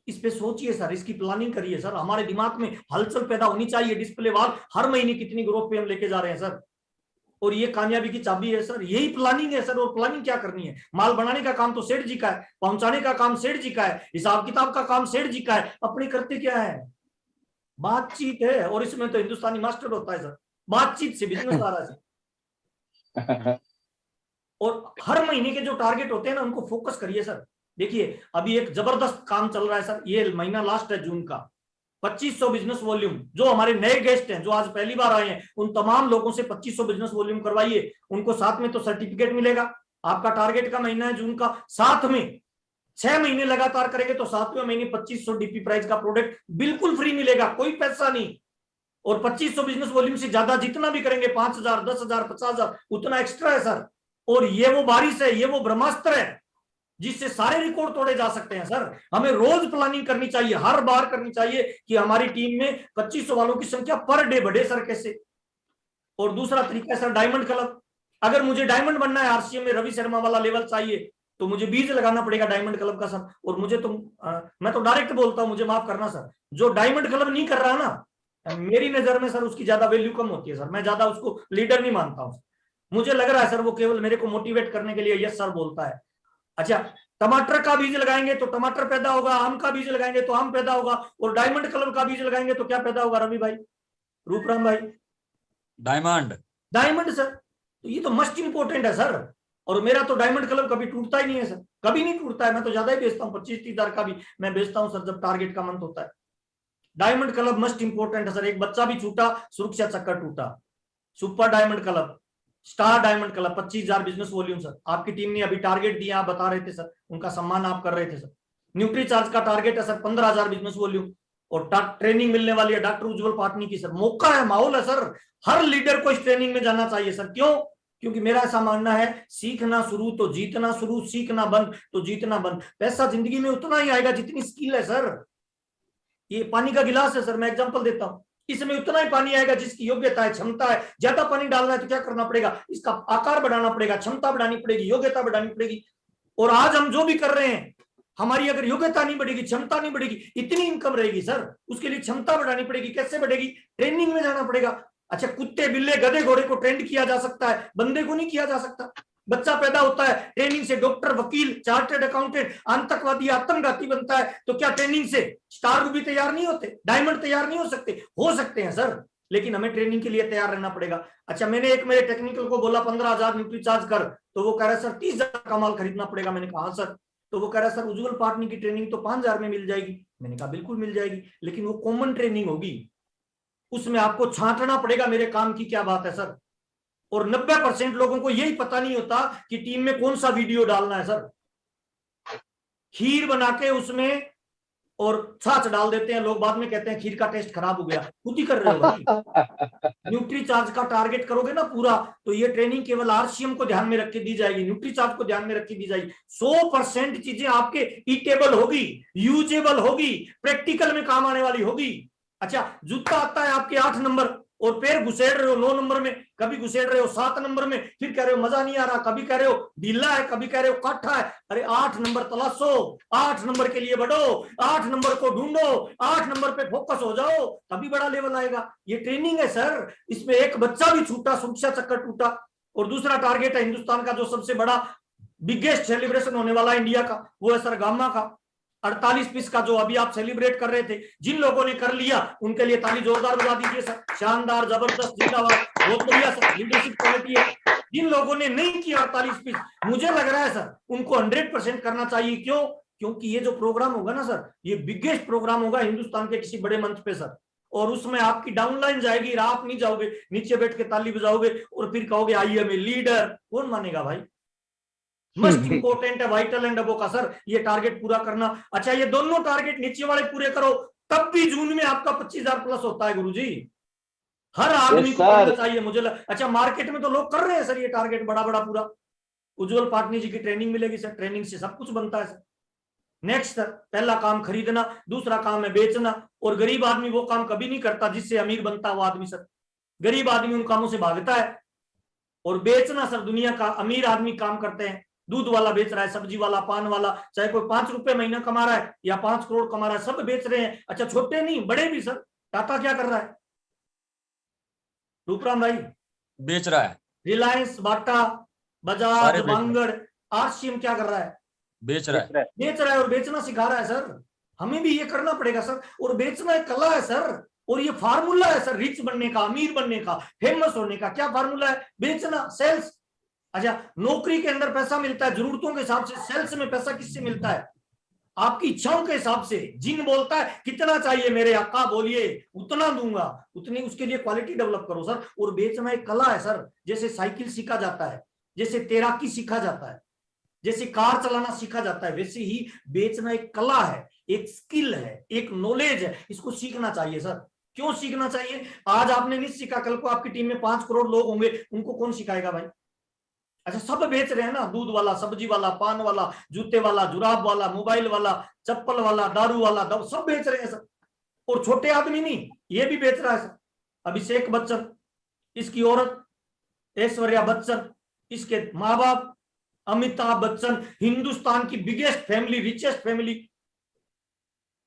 इस पे सोचिए सर, इसकी प्लानिंग करिए सर, हमारे दिमाग में हलचल पैदा होनी चाहिए। डिस्प्ले वॉल हर महीने कितनी ग्रोथ पे हम लेके जा रहे हैं सर, और ये कामयाबी की चाबी है सर, यही प्लानिंग है सर। और प्लानिंग क्या करनी है? माल बनाने का काम तो सेठ जी का है, पहुंचाने का काम सेठ जी का है, हिसाब किताब का काम सेठ जी का है, अपनी करते क्या है? बातचीत है। और इसमें तो हिंदुस्तानी मास्टर होता है सर, बातचीत से बिजनेस आ रहा है। और हर महीने के जो टारगेट होते हैं ना, उनको फोकस करिए सर। देखिए अभी एक जबरदस्त काम चल रहा है सर, ये महीना लास्ट है जून का, 2500 बिजनेस वॉल्यूम। जो हमारे नए गेस्ट हैं, जो आज पहली बार आए हैं, उन तमाम लोगों से 2500 बिजनेस वॉल्यूम करवाइए, उनको साथ में तो सर्टिफिकेट मिलेगा। आपका टारगेट का महीना है जून का, साथ में 6 महीने लगातार करेंगे तो 7वें महीने 2500 डीपी प्राइस का प्रोडक्ट बिल्कुल फ्री मिलेगा, कोई पैसा नहीं। और 2500 बिजनेस वॉल्यूम से ज्यादा जितना भी करेंगे, 5,000, 10,000, 50,000, उतना एक्स्ट्रा है सर। और ये वो बारिश है, ये वो ब्रह्मास्त्र है जिससे सारे रिकॉर्ड तोड़े जा सकते हैं सर। हमें रोज प्लानिंग करनी चाहिए, हर बार करनी चाहिए कि हमारी टीम में 2500 वालों की संख्या पर डे बढ़े सर, कैसे। और दूसरा तरीका है सर डायमंड क्लब। अगर मुझे डायमंड बनना है, आरसीएम में रवि शर्मा वाला लेवल चाहिए, तो मुझे बीज लगाना पड़ेगा डायमंड क्लब का सर। और मुझे तो मैं तो डायरेक्ट बोलता हूं, मुझे माफ करना सर, जो डायमंड क्लब नहीं कर रहा ना, मेरी नजर में सर उसकी ज्यादा वैल्यू कम होती है सर। मैं ज्यादा उसको लीडर नहीं मानता हूं। मुझे लग रहा है सर वो केवल मेरे को मोटिवेट करने के लिए यस सर बोलता है। अच्छा, टमाटर का बीज लगाएंगे तो टमाटर पैदा होगा, आम का बीज लगाएंगे तो आम पैदा होगा, और डायमंड क्लब का बीज लगाएंगे तो क्या पैदा होगा रवि भाई, रूपराम भाई? डायमंड। Diamond sir. तो ये तो मस्ट इंपोर्टेंट है सर। और मेरा तो डायमंड क्लब कभी टूटता ही नहीं है सर, कभी नहीं टूटता है। मैं तो ज्यादा ही बेचता हूँ, 25-30 हजार का भी मैं बेचता हूँ सर, जब टारगेट का मंथ होता है। डायमंड क्लब मस्ट इंपोर्टेंट है सर। एक बच्चा भी छूटा, सुरक्षा चक्कर टूटा। Super diamond club, star diamond club, 25,000 business volume sir. आपकी टीम ने अभी टारगेट दिया, आप बता रहे थे सर, उनका सम्मान आप कर रहे थे सर। न्यूट्री चार्ज का टारगेट है सर 15,000 बिजनेस वॉल्यूम, और ट्रेनिंग मिलने वाली है डॉक्टर उज्जवल पाटनी की सर। मौका है, माहौल है सर, हर लीडर को इस ट्रेनिंग में जाना चाहिए सर। क्यों? क्योंकि मेरा ऐसा मानना है, सीखना शुरू तो जीतना शुरू, सीखना बंद तो जीतना बंद। पैसा जिंदगी में उतना ही आएगा जितनी स्किल है सर। ये पानी का गिलास है सर, मैं एग्जांपल देता हूं, इसमें उतना ही पानी आएगा जिसकी योग्यता है, क्षमता है। ज्यादा पानी डालना है तो क्या करना पड़ेगा? इसका आकार बढ़ाना पड़ेगा, क्षमता बढ़ानी पड़ेगी, योग्यता बढ़ानी पड़ेगी। और आज हम जो भी कर रहे हैं, हमारी अगर योग्यता नहीं बढ़ेगी, क्षमता नहीं बढ़ेगी, इतनी इनकम रहेगी सर, उसके लिए क्षमता बढ़ानी पड़ेगी। कैसे बढ़ेगी? ट्रेनिंग में जाना पड़ेगा। अच्छा, कुत्ते बिल्ले गधे घोड़े को ट्रेंड किया जा सकता है, बंदे को नहीं किया जा सकता। बच्चा पैदा होता है, ट्रेनिंग से डॉक्टर, वकील, चार्टर्ड अकाउंटेंट, आतंकवादी, आत्मघाती बनता है। तो क्या ट्रेनिंग से स्टार रूबी तैयार नहीं होते? डायमंड तैयार नहीं हो सकते? हो सकते हैं सर, लेकिन हमें ट्रेनिंग के लिए तैयार रहना पड़ेगा। अच्छा, मैंने एक मेरे टेक्निकल को बोला 15,000 न्यूट्री चार्ज कर, तो वो कह रहा है सर 30,000 का माल खरीदना पड़ेगा। मैंने कहा सर, तो वो कह रहा है सर उज्जवल पाटनी की ट्रेनिंग तो 5,000 में मिल जाएगी। मैंने कहा बिल्कुल मिल जाएगी, लेकिन वो कॉमन ट्रेनिंग होगी, उसमें आपको छांटना पड़ेगा मेरे काम की क्या बात है सर। और 90% लोगों को यही पता नहीं होता कि टीम में कौन सा वीडियो डालना है सर। खीर बना के उसमें और छाछ डाल देते हैं लोग, बाद में कहते हैं खीर का टेस्ट खराब हो गया। खुद ही कर रहे हो भाई। न्यूट्री चार्ज का टारगेट करोगे ना पूरा, तो ये ट्रेनिंग केवल आरसीएम को ध्यान में रख के दी जाएगी, न्यूट्री चार्ज को ध्यान में रख के दी जाएगी। 100% चीजें आपके ईटेबल होगी, यूजेबल होगी, प्रैक्टिकल में काम आने वाली होगी। अच्छा, जूता आता है आपके 8 नंबर और पैर घुसेड़ रहे हो 9 नंबर में, कभी घुसेड़ रहे हो 7 नंबर में, फिर कह रहे हो मजा नहीं आ रहा, कभी कह रहे हो ढीला है, कभी कह रहे हो काठा है। अरे 8 नंबर तलाशो, 8 नंबर के लिए बढ़ो, 8 नंबर को ढूंढो, 8 नंबर पे फोकस हो जाओ, तभी बड़ा लेवल आएगा। ये ट्रेनिंग है सर, इसमें एक बच्चा भी छूटा, सुरक्षा चक्कर टूटा। और दूसरा टारगेट है हिंदुस्तान का जो सबसे बड़ा बिगेस्ट सेलिब्रेशन होने वाला है इंडिया का, वो है सर गामा का 48 पीस का, जो अभी आप सेलिब्रेट कर रहे थे। जिन लोगों ने कर लिया उनके लिए ताली जोरदार बजा दीजिए सर। शानदार, जबरदस्त, जिंदाबाद, बहुत बढ़िया सर, लीडरशिप क्वालिटी है। जिन लोगों ने नहीं किया 48 पीस, मुझे लग रहा है सर उनको 100% करना चाहिए। क्यों? क्योंकि ये जो प्रोग्राम होगा ना सर, ये बिगेस्ट प्रोग्राम होगा हिंदुस्तान के किसी बड़े मंच पे सर। और उसमें आपकी डाउनलाइन जाएगी, आप नहीं जाओगे, नीचे बैठ के ताली बजाओगे और फिर कहोगे आई एम ए लीडर। कौन मानेगा भाई? मस्ट इंपोर्टेंट है वाइटल एंड अबो का सर ये टारगेट पूरा करना। अच्छा, ये दोनों टारगेट नीचे वाले पूरे करो, तब भी जून में आपका 25,000 प्लस होता है गुरुजी। हर आदमी को करना चाहिए मुझे अच्छा, मार्केट में तो लोग कर रहे हैं सर ये टारगेट बड़ा बड़ा पूरा। उज्जवल पाटनी जी की ट्रेनिंग मिलेगी सर, ट्रेनिंग से सब कुछ बनता है सर। नेक्स्ट सर, पहला काम खरीदना, दूसरा काम है बेचना। और गरीब आदमी वो काम कभी नहीं करता जिससे अमीर बनता वो आदमी सर। गरीब आदमी उन कामों से भागता है। और बेचना सर, दुनिया का अमीर आदमी काम करते हैं, दूध वाला बेच रहा है, सब्जी वाला, पान वाला, चाहे कोई 5 रुपए महीना कमा रहा है या 5 करोड़ कमा रहा है, सब बेच रहे हैं। अच्छा, छोटे नहीं बड़े भी सर। टाटा क्या कर रहा है? रूपराम भाई बेच रहा है। रिलायंस, बाटा, बजाज, बांगड़, आरसीएम क्या कर रहा है? बेच रहा है और बेचना सिखा रहा है सर। हमें भी ये करना पड़ेगा सर। और बेचना एक कला है सर, और ये फार्मूला है सर रिच बनने का, अमीर बनने का, फेमस होने का। क्या फार्मूला है? बेचना, सेल्स। अच्छा, नौकरी के अंदर पैसा मिलता है जरूरतों के हिसाब से, सेल्स में पैसा किससे मिलता है? आपकी इच्छाओं के हिसाब से। जिन बोलता है कितना चाहिए मेरे आका, बोलिए उतना दूंगा, उतनी उसके लिए क्वालिटी डेवलप करो सर। और बेचना एक कला है सर, जैसे साइकिल सीखा जाता है, जैसे तैराकी सीखा जाता है, जैसे कार चलाना सीखा जाता है, वैसे ही बेचना एक कला है, एक स्किल है, एक नॉलेज है। इसको सीखना चाहिए सर। क्यों सीखना चाहिए? आज आपने नहीं सीखा, कल को आपकी टीम में 5 करोड़ लोग होंगे, उनको कौन सिखाएगा भाई? अच्छा, सब बेच रहे हैं ना, दूध वाला, सब्जी वाला, पान वाला, जूते वाला, जुराब वाला, मोबाइल वाला, चप्पल वाला, दारू वाला, सब बेच रहे हैं सर। और छोटे आदमी नहीं, ये भी बेच रहा है सर। अभिषेक बच्चन, इसकी औरत ऐश्वर्या बच्चन, इसके माँ बाप अमिताभ बच्चन, हिंदुस्तान की बिगेस्ट फैमिली, रिचेस्ट फैमिली,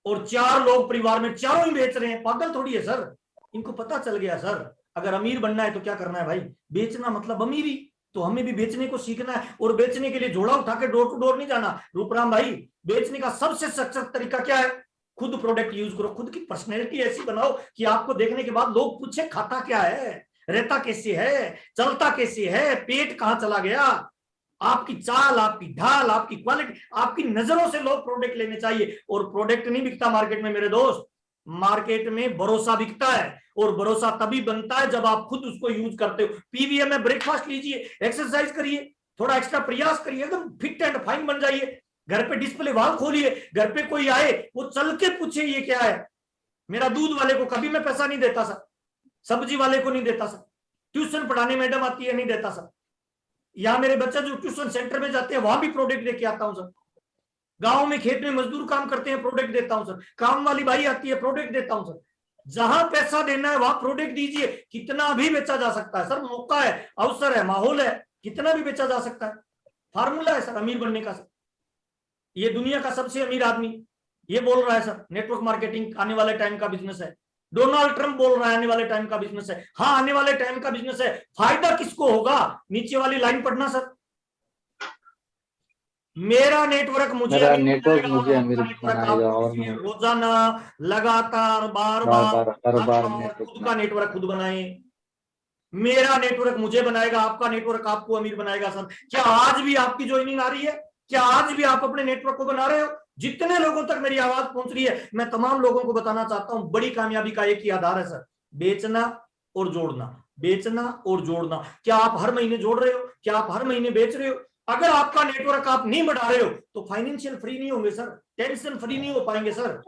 और 4 लोग परिवार में, चारों ही बेच रहे हैं। पागल थोड़ी है सर, इनको पता चल गया सर अगर अमीर बनना है तो क्या करना है भाई? बेचना मतलब अमीरी। तो हमें भी बेचने को सीखना है, और बेचने के लिए झोला उठा के डोर टू डोर नहीं जाना। रूपराम भाई, बेचने का सबसे सच्चा तरीका क्या है? खुद प्रोडक्ट यूज करो, खुद की पर्सनैलिटी ऐसी बनाओ कि आपको देखने के बाद लोग पूछे खाता क्या है, रहता कैसे है, चलता कैसे है, पेट कहां चला गया। आपकी चाल, आपकी ढाल, आपकी क्वालिटी, आपकी नजरों से लोग प्रोडक्ट लेने चाहिए। और प्रोडक्ट नहीं बिकता मार्केट में मेरे दोस्त, मार्केट में भरोसा बिकता है, और भरोसा तभी बनता है जब आप खुद उसको यूज करते हो। पीवीएम में ब्रेकफास्ट लीजिए, एक्सरसाइज करिए, थोड़ा एक्स्ट्रा प्रयास करिए, एकदम फिट एंड फाइन बन जाइए। घर पे डिस्प्ले वॉल खोलिए, घर पे कोई आए वो चल के पूछे ये क्या है। मेरा दूध वाले को कभी मैं पैसा नहीं देता सर, सब्जी वाले को नहीं देता सर, ट्यूशन पढ़ाने मैडम आती है नहीं देता सर, यहाँ मेरे बच्चे जो ट्यूशन सेंटर में जाते हैं वहां भी प्रोडक्ट लेके आता हूं सर, गांव में खेत में मजदूर काम करते हैं प्रोडक्ट देता हूं सर, काम वाली भाई आती है प्रोडक्ट देता हूं सर। जहां पैसा देना है वहां प्रोडक्ट दीजिए, कितना भी बेचा जा सकता है सर, मौका है, अवसर है, माहौल है, कितना भी बेचा जा सकता है। फार्मूला है सर अमीर बनने का सर। ये दुनिया का सबसे अमीर आदमी ये बोल रहा है सर नेटवर्क मार्केटिंग आने वाले टाइम का बिजनेस है। डोनाल्ड ट्रंप बोल रहा है आने वाले टाइम का बिजनेस है। हाँ आने वाले टाइम का बिजनेस है, फायदा किसको होगा? नीचे वाली लाइन पढ़ना सर, मेरा नेटवर्क मुझे अमीर बनाएगा और रोजाना लगातार बार बार खुद का नेटवर्क खुद बनाए। मेरा नेटवर्क मुझे बनाएगा, आपका नेटवर्क आपको अमीर बनाएगा सर। क्या आज भी आपकी ज्वाइनिंग आ रही है? क्या आज भी आप अपने नेटवर्क को बना रहे हो? जितने लोगों तक मेरी आवाज पहुंच रही है, मैं तमाम लोगों को बताना चाहता हूं, बड़ी कामयाबी का एक ही आधार है सर, बेचना और जोड़ना, बेचना और जोड़ना। क्या आप हर महीने जोड़ रहे हो? क्या आप हर महीने बेच रहे हो? अगर आपका नेटवर्क आप नहीं बढ़ा रहे हो तो फाइनेंशियल फ्री नहीं होंगे सर, टेंशन फ्री नहीं हो पाएंगे सर।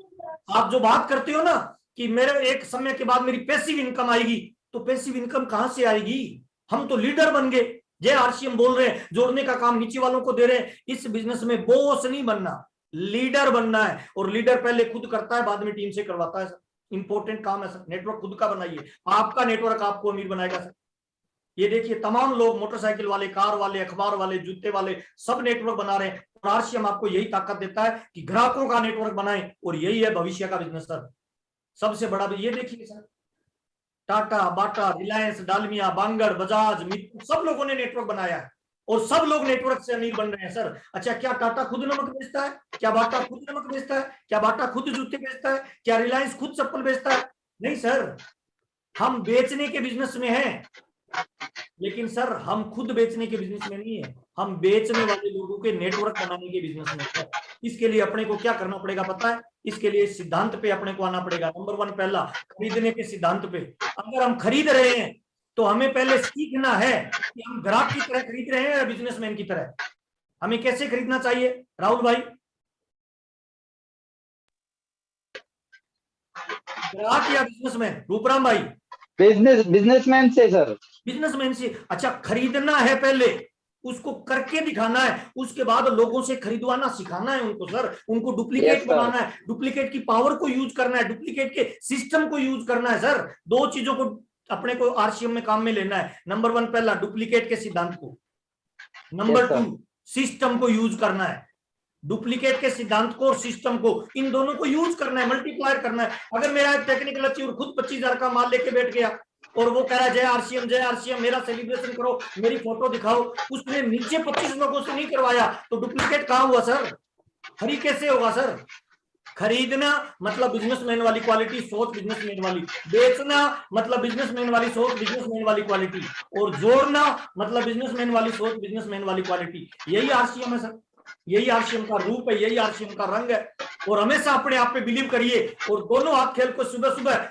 आप जो बात करते हो ना कि मेरे एक समय के बाद मेरी पैसिव इनकम आएगी, तो पैसिव इनकम कहां से आएगी? हम तो लीडर बन गए। जय आरसीएम बोल रहे हैं जोड़ने का काम नीचे वालों को दे रहे हैं। इस बिजनेस में बॉस नहीं बनना, लीडर बनना है, और लीडर पहले खुद करता है बाद में टीम से करवाता है सर। इंपॉर्टेंट काम है सर, नेटवर्क खुद का बनाइए, आपका नेटवर्क आपको अमीर बनाएगा सर। ये देखिए तमाम लोग, मोटरसाइकिल वाले, कार वाले, अखबार वाले, जूते वाले, सब नेटवर्क बना रहे हैं, और आरसीएम आपको यही ताकत देता है कि ग्राहकों का नेटवर्क बनाएं, और यही है भविष्य का बिजनेस सर। सबसे बड़ा ये देखिए सर, टाटा, बाटा, रिलायंस, डालमिया, बांगड़, बजाज, मित्तल, सब लोगों ने नेटवर्क बनाया है, और सब लोग नेटवर्क से अमीर बन रहे हैं सर। अच्छा क्या टाटा खुद नमक बेचता है? क्या बाटा खुद नमक बेचता है? क्या बाटा खुद जूते बेचता है? क्या रिलायंस खुद चप्पल बेचता है? नहीं सर, हम बेचने के बिजनेस में हैं, लेकिन सर हम खुद बेचने के बिजनेस में नहीं है, हम बेचने वाले लोगों के नेटवर्क बनाने के बिजनेस में है। इसके लिए अपने को क्या करना पड़ेगा पता है? इसके लिए सिद्धांत पे अपने को आना पड़ेगा। नंबर 1 पहला, खरीदने के सिद्धांत पे। अगर हम खरीद रहे हैं तो हमें पहले सीखना है कि हम ग्राहक की तरह खरीद रहे हैं या बिजनेसमैन की तरह। हमें कैसे खरीदना चाहिए राहुल भाई? ग्राहक या बिजनेसमैन? रूपराम भाई? बिजनेसमैन से सर, बिजनेसमैन से। अच्छा खरीदना है पहले, उसको करके दिखाना है, उसके बाद लोगों से खरीदवाना सिखाना है उनको सर, उनको डुप्लीकेट बनाना है, डुप्लीकेट की पावर को यूज करना है, डुप्लीकेट के सिस्टम को यूज करना है सर। दो चीजों को अपने को आरसीएम में काम में लेना है। नंबर 1 पहला डुप्लीकेट के सिद्धांत को, नंबर 2 सिस्टम को यूज करना है। डुप्लीकेट के सिद्धांत को और सिस्टम को, इन दोनों को यूज करना है, मल्टीप्लायर करना है। अगर मेरा एक टेक्निकल अचीवर खुद 25,000 का माल लेके बैठ गया और वो कह रहा है जय आरसीएम मेरा सेलिब्रेशन करो, मेरी फोटो दिखाओ, उसने नीचे 25 लोगों से नहीं करवाया, तो डुप्लीकेट कहां हुआ सर? खरी कैसे होगा सर? खरीदना मतलब बिजनेसमैन वाली क्वालिटी, सोच बिजनेसमैन वाली। बेचना मतलब बिजनेसमैन वाली सोच, बिजनेसमैन वाली क्वालिटी। और जोड़ना मतलब बिजनेसमैन वाली सोच, बिजनेसमैन वाली क्वालिटी। यही आरसीएम है सर, यही आरसीएम का रूप है, यही आरसीएम का रंग है। और हमेशा अपने आप पे बिलीव करिए, और दोनों हाथ खेल को सुबह सुबह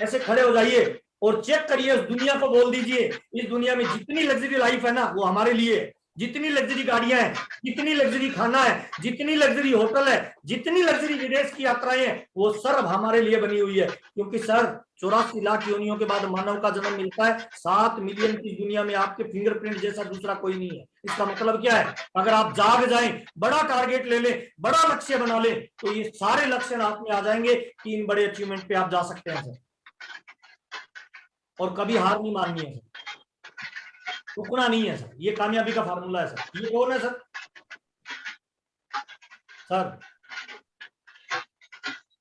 ऐसे खड़े हो जाइए और चेक करिए, उस दुनिया को बोल दीजिए इस दुनिया में जितनी लग्जरी लाइफ है ना वो हमारे लिए, जितनी लग्जरी गाड़ियां हैं, जितनी लग्जरी खाना है, जितनी लग्जरी होटल है, जितनी लग्जरी विदेश की यात्राएं हैं, वो सब हमारे लिए बनी हुई है। क्योंकि सर 84 लाख योनियों के बाद मानव का जन्म मिलता है। 7 मिलियन की दुनिया में आपके फिंगरप्रिंट जैसा दूसरा कोई नहीं है। इसका मतलब क्या है? अगर आप जाग जाएं, बड़ा टारगेट ले लें, बड़ा लक्ष्य बना लें, तो ये सारे लक्ष्य आप में आ जाएंगे कि इन बड़े अचीवमेंट पे आप जा सकते हैं सर। और कभी हार नहीं माननी है सर, रुकना नहीं है सर, ये कामयाबी का फार्मूला है सर। ये कौन है सर? सर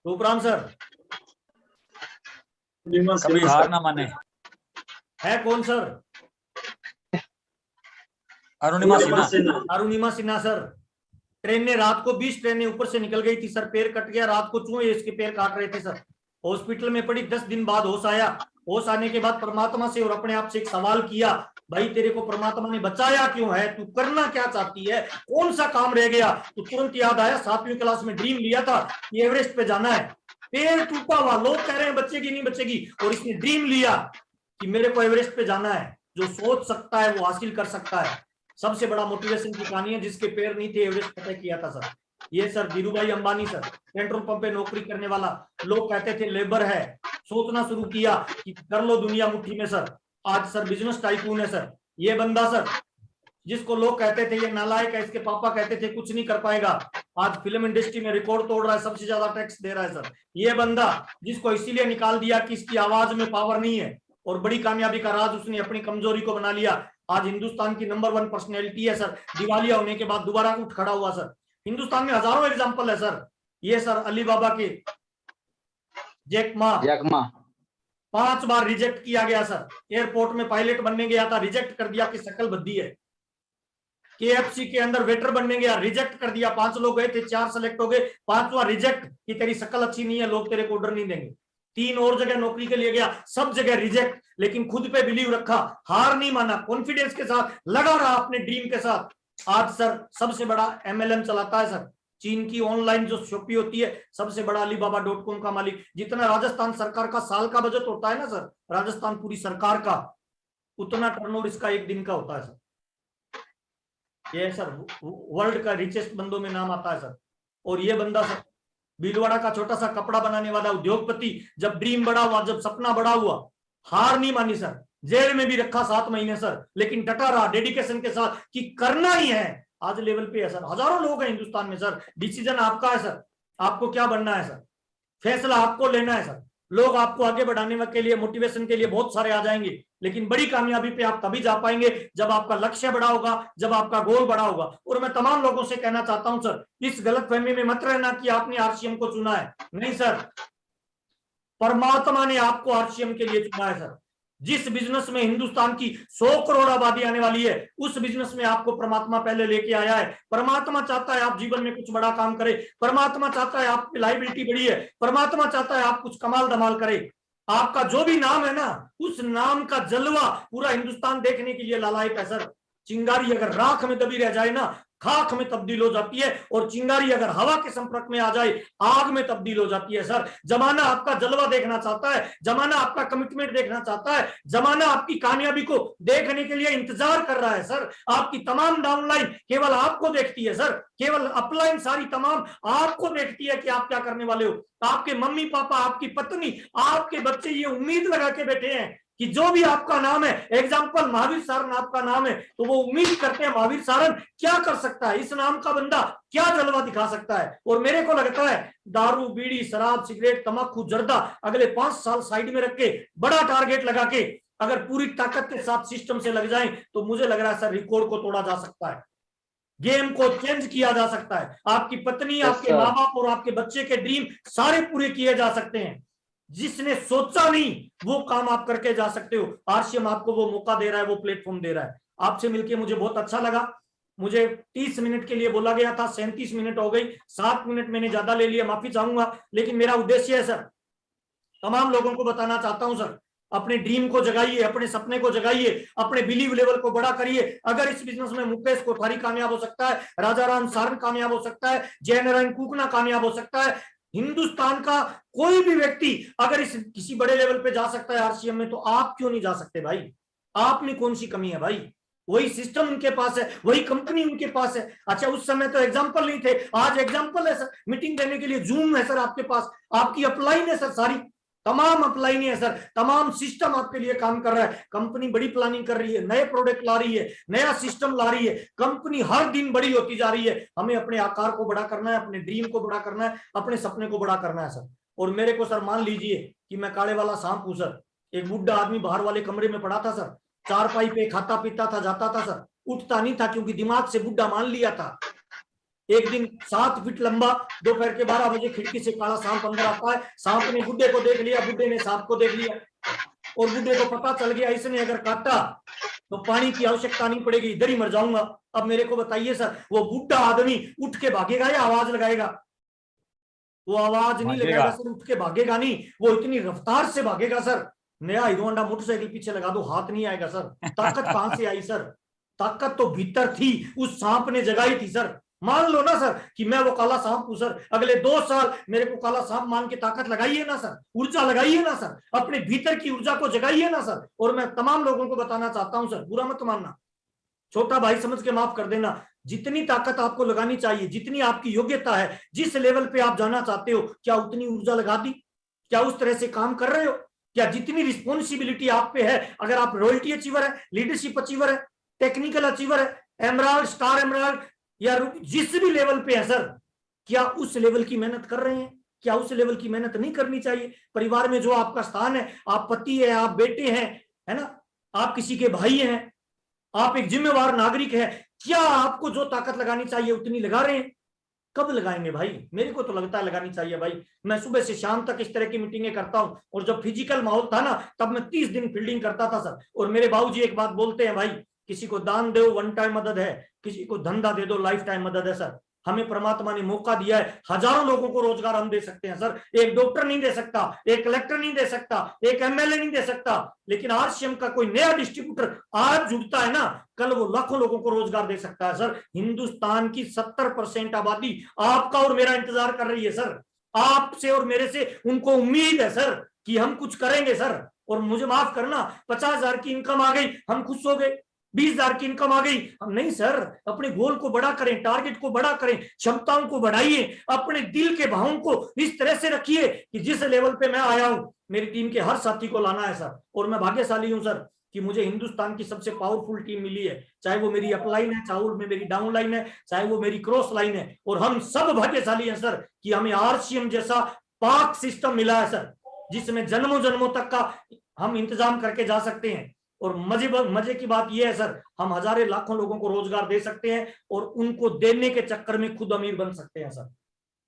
रूपराम सर, कभी हार ना माने। है कौन sir? Arunima Sinha. Arunima Sinha sir. Train ने रात को 20 ट्रेनें ऊपर से निकल गई थी सर, पैर कट गया, रात को चूहे इसके पैर काट रहे थे सर। हॉस्पिटल में पड़ी, 10 दिन बाद होश आया। होश आने के बाद परमात्मा से और अपने आप से एक सवाल किया, भाई तेरे को परमात्मा ने बचाया क्यों है? तू करना क्या चाहती है? कौन सा काम रह गया? तो तुरंत याद आया 7वीं क्लास में ड्रीम लिया था कि एवरेस्ट पे जाना है। पैर टूटा हुआ, लोग कह रहे हैं बचेगी नहीं बचेगी, और इसने ड्रीम लिया कि मेरे को एवरेस्ट पे जाना है। जो सोच सकता है वो हासिल कर सकता है। सबसे बड़ा मोटिवेशन की कहानी है, जिसके पैर नहीं थे एवरेस्ट फतेह किया था सर। ये सर धीरू भाई अंबानी सर, पेट्रोल पंप पे नौकरी करने वाला, लोग कहते थे लेबर है, सोचना शुरू किया कि कर लो दुनिया मुट्ठी में सर। आज सर बिजनेस टाइकून है सर। ये बंदा सर, जिसको लोग कहते थे ये नालायक है, इसके पापा कहते थे कुछ नहीं कर पाएगा, आज फिल्म इंडस्ट्री में रिकॉर्ड तोड़ रहा है, सबसे ज्यादा टैक्स दे रहा है सर। ये बंदा, जिसको इसीलिए निकाल दिया कि इसकी आवाज में पावर नहीं है, और बड़ी कामयाबी का राज उसने अपनी कमजोरी को बना लिया। आज हिंदुस्तान की नंबर 1 पर्सनैलिटी है सर। दिवालिया होने के बाद दोबारा उठ खड़ा हुआ सर। हिंदुस्तान में हजारों एग्जाम्पल है सर। ये सर अली बाबा के जैक मा 5 बार रिजेक्ट किया गया सर। एयरपोर्ट में पायलट बनने गया था, रिजेक्ट कर दिया कि शक्ल भद्दी है। KFC के अंदर वेटर बनने गया, रिजेक्ट कर दिया। 5 लोग गए थे, 4 सेलेक्ट हो गए, 5वां रिजेक्ट कि तेरी शक्ल अच्छी नहीं है, लोग तेरे को ऑर्डर नहीं देंगे। 3 और जगह नौकरी के लिए गया, सब जगह रिजेक्ट, लेकिन खुद पे बिलीव रखा, हार नहीं माना, कॉन्फिडेंस के साथ लगा रहा अपने ड्रीम के साथ। आज सर सबसे बड़ा MLM चलाता है सर। चीन की ऑनलाइन जो शॉपिंग होती है, सबसे बड़ा alibaba.com का मालिक। जितना राजस्थान सरकार का साल का बजट होता है ना सर, राजस्थान पूरी सरकार का, उतना टर्नओवर इसका एक दिन का होता है सर। ये सर वर्ल्ड का रिचेस्ट बंदों में नाम आता है सर। और ये बंदा सर भीलवाड़ा का छोटा सा कपड़ा बनाने वाला उद्योगपति, जब ड्रीम बड़ा हुआ, जब सपना बड़ा हुआ, हार नहीं मानी सर। जेल में भी रखा 7 महीने सर, लेकिन डटा रहा डेडिकेशन के साथ कि करना ही है। आज लेवल पे है सर। हजारों लोग हैं हिंदुस्तान में सर। डिसीजन आपका है सर, आपको क्या बनना है सर, फैसला आपको लेना है सर। लोग आपको आगे बढ़ाने के लिए, मोटिवेशन के लिए बहुत सारे आ जाएंगे, लेकिन बड़ी कामयाबी पे आप तभी जा पाएंगे जब आपका लक्ष्य बड़ा होगा, जब आपका गोल बड़ा होगा। और मैं तमाम लोगों से कहना चाहता हूं सर, इस गलतफहमी में मत रहना कि आपने RCM को चुना है। नहीं सर, परमात्मा ने आपको RCM के लिए चुना है सर। जिस बिजनेस में हिंदुस्तान की 100 करोड़ आबादी आने वाली है, उस बिजनेस में आपको परमात्मा पहले लेके आया है। परमात्मा चाहता है आप जीवन में कुछ बड़ा काम करें। परमात्मा चाहता है आपकी लायबिलिटी बड़ी है। परमात्मा चाहता है आप कुछ कमाल धमाल करें। आपका जो भी नाम है ना, उस नाम का जलवा पूरा हिंदुस्तान देखने के लिए लालायक है सर। चिंगारी अगर राख में दबी रह जाए ना, खाक में तब्दील हो जाती है, और चिंगारी अगर हवा के संपर्क में आ जाए, आग में तब्दील हो जाती है सर। जमाना आपका जलवा देखना चाहता है, जमाना आपका कमिटमेंट देखना चाहता है, जमाना आपकी कामयाबी को देखने के लिए इंतजार कर रहा है सर। आपकी तमाम डाउनलाइन केवल आपको देखती है सर, केवल अपलाइन सारी तमाम आपको देखती है कि आप क्या करने वाले हो। आपके मम्मी पापा, आपकी पत्नी, आपके बच्चे ये उम्मीद लगा के बैठे हैं कि जो भी आपका नाम है, एग्जाम्पल महावीर सारन आपका नाम है, तो वो उम्मीद करते हैं महावीर सारन क्या कर सकता है, इस नाम का बंदा क्या जलवा दिखा सकता है। और मेरे को लगता है दारू, बीड़ी, शराब, सिगरेट, तंबाकू, जर्दा अगले 5 साल साइड में रख के, बड़ा टारगेट लगा के अगर पूरी ताकत के साथ सिस्टम से लग जाए, तो मुझे लग रहा है सर रिकॉर्ड को तोड़ा जा सकता है, गेम को चेंज किया जा सकता है। आपकी पत्नी, आपके माँ बाप और आपके बच्चे के ड्रीम सारे पूरे किए जा सकते हैं। जिसने सोचा नहीं वो काम आप करके जा सकते हो। RCM आपको वो मौका दे रहा है, वो प्लेटफॉर्म दे रहा है। आपसे मिलकर मुझे बहुत अच्छा लगा। मुझे 30 मिनट के लिए बोला गया था, 37 मिनट हो गई, 7 मिनट मैंने ज्यादा ले लिया, माफी चाहूंगा। लेकिन मेरा उद्देश्य है सर, तमाम लोगों को बताना चाहता हूं सर, अपने ड्रीम को जगाइए, अपने सपने को जगाइए, अपने बिलीव लेवल को बड़ा करिए। अगर इस बिजनेस में मुकेश कोठारी कामयाब हो सकता है, राजा राम सारन कामयाब हो सकता है, जय नारायण कुकना कामयाब हो सकता है, हिंदुस्तान का कोई भी व्यक्ति अगर इस किसी बड़े लेवल पे जा सकता है RCM में, तो आप क्यों नहीं जा सकते भाई? आप में कौन सी कमी है भाई? वही सिस्टम उनके पास है, वही कंपनी उनके पास है। अच्छा, उस समय तो एग्जाम्पल नहीं थे, आज एग्जाम्पल है सर। मीटिंग देने के लिए जूम है सर आपके पास, आपकी अपलाइन है सर, सारी तमाम अपलाइन है सर, तमाम सिस्टम आपके लिए काम कर रहा है। कंपनी बड़ी प्लानिंग कर रही है, नए प्रोडक्ट ला रही है, नया सिस्टम ला रही है। कंपनी हर दिन बड़ी होती जा रही है। हमें अपने आकार को बड़ा करना है, अपने ड्रीम को बड़ा करना है, अपने सपने को बड़ा करना है सर। और मेरे को सर मान लीजिए कि मैं काले वाला सांप हूं सर। एक बुढ़ा आदमी बाहर वाले कमरे में पड़ा था सर, चारपाई पे खाता पीता था, जाता था सर, उठता नहीं था क्योंकि दिमाग से बुढ़ा मान लिया था। एक दिन 7 फीट लंबा, दोपहर के 12 बजे खिड़की से काला सांप अंदर आता है। सांप ने बुड्ढे को देख लिया, बुड्ढे ने सांप को देख लिया, और बुड्ढे को पता चल गया इसने अगर काटा तो पानी की आवश्यकता नहीं पड़ेगी, इधर ही मर जाऊंगा। अब मेरे को बताइए सर, वो बुड्ढा आदमी उठ के भागेगा या आवाज लगाएगा? वो आवाज नहीं लगाएगा सर, उठ के भागेगा नहीं, वो इतनी रफ्तार से भागेगा सर। नया हीरो होंडा मोटरसाइकिल पीछे लगा दो, हाथ नहीं आएगा सर। ताकत कहां से आई सर? ताकत तो भीतर थी, उस सांप ने जगाई थी सर। मान लो ना सर कि मैं वो काला सांप हूं सर, अगले 2 साल मेरे को काला सांप मान के ताकत लगाइए ना सर, ऊर्जा लगाइए ना सर, अपने भीतर की ऊर्जा को जगाइए ना सर। और मैं तमाम लोगों को बताना चाहता हूं सर, बुरा मत मानना, छोटा भाई समझ के माफ कर देना, जितनी ताकत आपको लगानी चाहिए, जितनी आपकी योग्यता है, जिस लेवल पे आप जाना चाहते हो, क्या उतनी ऊर्जा लगा दी? क्या उस तरह से काम कर रहे हो? क्या जितनी रिस्पॉन्सिबिलिटी आप पे है, अगर आप रॉयल्टी अचीवर है, लीडरशिप अचीवर है, टेक्निकल अचीवर है, एमराल्ड, स्टार एमराल्ड या जिस भी लेवल पे है सर, क्या उस लेवल की मेहनत कर रहे हैं? क्या उस लेवल की मेहनत नहीं करनी चाहिए? परिवार में जो आपका स्थान है, आप पति है, आप बेटे हैं, है ना, आप किसी के भाई हैं, आप एक जिम्मेवार नागरिक है, क्या आपको जो ताकत लगानी चाहिए उतनी लगा रहे हैं? कब लगाएंगे भाई? मेरे को तो लगता है लगानी चाहिए भाई। मैं सुबह से शाम तक इस तरह की मीटिंगें करता हूं, और जब फिजिकल माहौल था ना, तब मैं 30 दिन फील्डिंग करता था सर। और मेरे बाबूजी एक बात बोलते हैं, भाई किसी को दान दो वन टाइम मदद है, किसी को धंधा दे दो लाइफ टाइम मदद है सर। हमें परमात्मा ने मौका दिया है, हजारों लोगों को रोजगार हम दे सकते हैं सर। एक डॉक्टर नहीं दे सकता, एक कलेक्टर नहीं दे सकता, एक एमएलए नहीं दे सकता, लेकिन आरसीएम का कोई नया डिस्ट्रीब्यूटर आज जुड़ता है ना, कल वो लाखों लोगों को रोजगार दे सकता है सर। हिंदुस्तान की 70% आबादी आपका और मेरा इंतजार कर रही है सर। आपसे और मेरे से उनको उम्मीद है सर कि हम कुछ करेंगे सर। और मुझे माफ करना, 50,000 की इनकम आ गई हम खुश हो गए, 20,000 की इनकम आ गई हम नहीं सर। अपने गोल को बड़ा करें, टारगेट को बड़ा करें, क्षमताओं को बढ़ाइए, अपने दिल के भावों को इस तरह से रखिए कि जिस लेवल पे मैं आया हूं, मेरी टीम के हर साथी को लाना है सर। और मैं भाग्यशाली हूं सर कि मुझे हिंदुस्तान की सबसे पावरफुल टीम मिली है, चाहे वो मेरी अपलाइन है, चाहे वो मेरी डाउन लाइन है, चाहे वो मेरी क्रॉस लाइन है। और हम सब भाग्यशाली हैं सर कि हमें आरसीएम जैसा पाक सिस्टम मिला है सर, जिसमें जन्मों जन्मों तक का हम इंतजाम करके जा सकते हैं। और मजे की बात यह है सर, हम हजारों लाखों लोगों को रोजगार दे सकते हैं और उनको देने के चक्कर में खुद अमीर बन सकते हैं सर।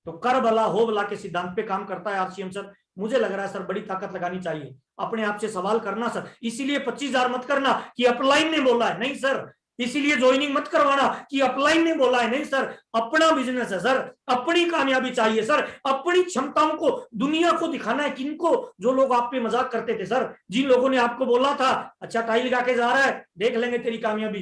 तो कर भला हो भला के सिद्धांत पे काम करता है आरसीएम सर। मुझे लग रहा है सर बड़ी ताकत लगानी चाहिए, अपने आप से सवाल करना सर। इसीलिए 25,000 मत करना कि अपलाइन ने बोला है, नहीं सर। इसीलिए ज्वाइनिंग मत करवाना कि अपलाइन ने बोला है, नहीं सर। अपना बिजनेस है सर, अपनी कामयाबी चाहिए सर, अपनी क्षमताओं को दुनिया को दिखाना है। किनको? जो लोग आप पे मजाक करते थे सर, जिन लोगों ने आपको बोला था अच्छा टाई लगा के जा रहा है, देख लेंगे तेरी कामयाबी,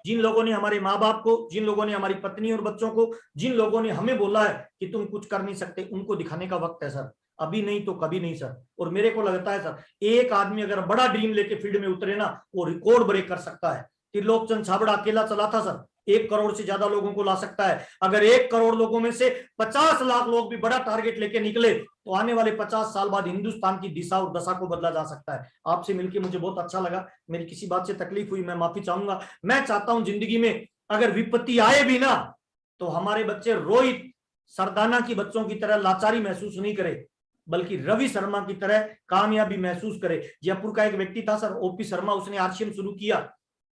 जिन लोगों ने हमारे माँ बाप को, जिन लोगों ने हमारी पत्नी और बच्चों को, जिन लोगों ने हमें बोला है कि तुम कुछ कर नहीं सकते, उनको दिखाने का वक्त है सर। अभी नहीं तो कभी नहीं सर। और मेरे को लगता है सर, एक आदमी अगर बड़ा ड्रीम लेके फील्ड में उतरे ना, वो रिकॉर्ड ब्रेक कर सकता है। त्रिलोकचंद छाबड़ा अकेला चला था सर, 1 करोड़ से ज्यादा लोगों को ला सकता है। अगर 1 करोड़ लोगों में से 50 लाख लोग भी बड़ा टारगेट लेके निकले, तो आने वाले 50 साल बाद हिंदुस्तान की दिशा और दशा को बदला जा सकता है। आपसे मिलकर मुझे बहुत अच्छा लगा। मेरी किसी बात से तकलीफ हुई, मैं माफी चाहूंगा। मैं चाहता हूं जिंदगी में अगर विपत्ति आए भी ना, तो हमारे बच्चे रोहित सरदाना की बच्चों की तरह लाचारी महसूस नहीं करे, बल्कि रवि शर्मा की तरह कामयाबी महसूस करे। जयपुर का एक व्यक्ति था सर, ओपी शर्मा, उसने आरसीएम शुरू किया,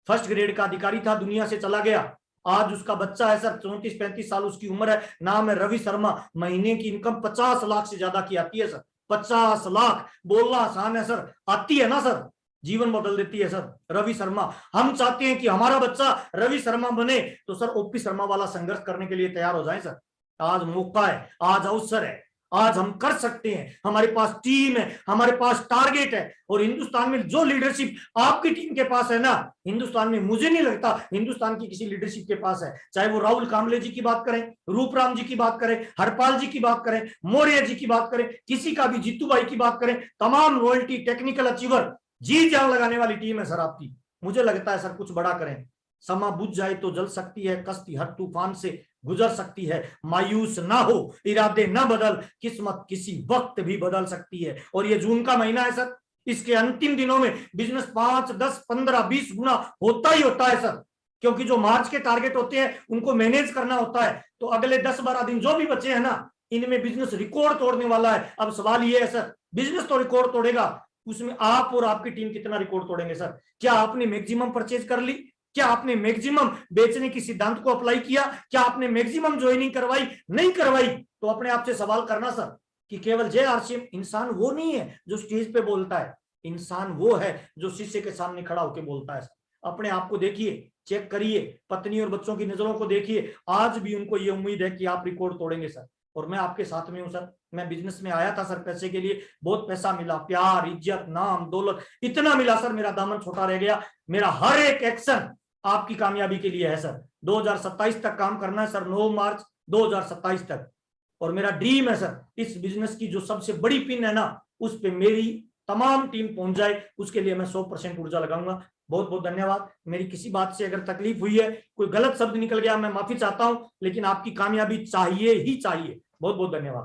फर्स्ट ग्रेड का अधिकारी था, दुनिया से चला गया। आज उसका बच्चा है सर, 34-35 साल उसकी उम्र है, नाम है रवि शर्मा। महीने की इनकम 50 लाख से ज्यादा की आती है सर। 50 लाख बोलना आसान है सर, आती है ना सर, जीवन बदल देती है सर। रवि शर्मा, हम चाहते हैं कि हमारा बच्चा रवि शर्मा बने, तो सर ओपी शर्मा वाला संघर्ष करने के लिए तैयार हो जाए सर। आज मौका है, आज अवसर है, आज हम कर सकते हैं। हमारे पास टीम है, हमारे पास टारगेट है। और हिंदुस्तान में जो लीडरशिप आपकी टीम के पास है ना, हिंदुस्तान में मुझे नहीं लगता हिंदुस्तान की किसी लीडरशिप के पास है। चाहे वो राहुल कांबले जी की बात करें, रूपराम जी की बात करें, हरपाल जी की बात करें, मौर्य जी की बात करें, किसी का भी, जीतू भाई की बात करें, तमाम रॉयल्टी टेक्निकल अचीवर, जी जान लगाने वाली टीम है सर आपकी। मुझे लगता है सर कुछ बड़ा करें। समा बुझ जाए तो जल सकती है, कश्ती हर तूफान से गुजर सकती है। मायूस ना हो, इरादे ना बदल, किस्मत किसी वक्त भी बदल सकती है। और ये जून का महीना है सर, इसके अंतिम दिनों में बिजनेस 5, 10, 15, 20 गुना होता ही होता है सर। क्योंकि जो मार्च के टारगेट होते हैं उनको मैनेज करना होता है। तो अगले 10-12 दिन जो भी बचे हैं ना, इनमें बिजनेस रिकॉर्ड तोड़ने वाला है। अब सवाल ये है सर, बिजनेस तो रिकॉर्ड तोड़ेगा, उसमें आप और आपकी टीम कितना रिकॉर्ड तोड़ेंगे सर? क्या आपने मैक्सिमम परचेज कर ली? क्या आपने मैक्सिमम बेचने की सिद्धांत को अप्लाई किया? क्या आपने मैक्सिमम ज्वाइनिंग करवाई? नहीं करवाई तो अपने आप से सवाल करना सर कि केवल जय आरसीएम इंसान वो नहीं है जो स्टेज पे बोलता है, इंसान वो है जो शीशे के सामने खड़ा होकर बोलता है। अपने आप को देखिए, चेक करिए, पत्नी और बच्चों की नजरों को देखिए, आज भी उनको ये उम्मीद है कि आप रिकॉर्ड तोड़ेंगे सर। और मैं आपके साथ में हूं सर। मैं बिजनेस में आया था सर पैसे के लिए, बहुत पैसा मिला, प्यार, इज्जत, नाम, दौलत इतना मिला सर, मेरा दामन छोटा रह गया। मेरा हर एक एक्शन आपकी कामयाबी के लिए है सर। 2027 तक काम करना है सर, 9 मार्च 2027 तक। और मेरा ड्रीम है सर, इस बिजनेस की जो सबसे बड़ी पिन है ना, उस पे मेरी तमाम टीम पहुंच जाए, उसके लिए मैं 100% ऊर्जा लगाऊंगा। बहुत बहुत धन्यवाद। मेरी किसी बात से अगर तकलीफ हुई है, कोई गलत शब्द निकल गया, मैं माफी चाहता हूं, लेकिन आपकी कामयाबी चाहिए ही चाहिए। बहुत बहुत धन्यवाद।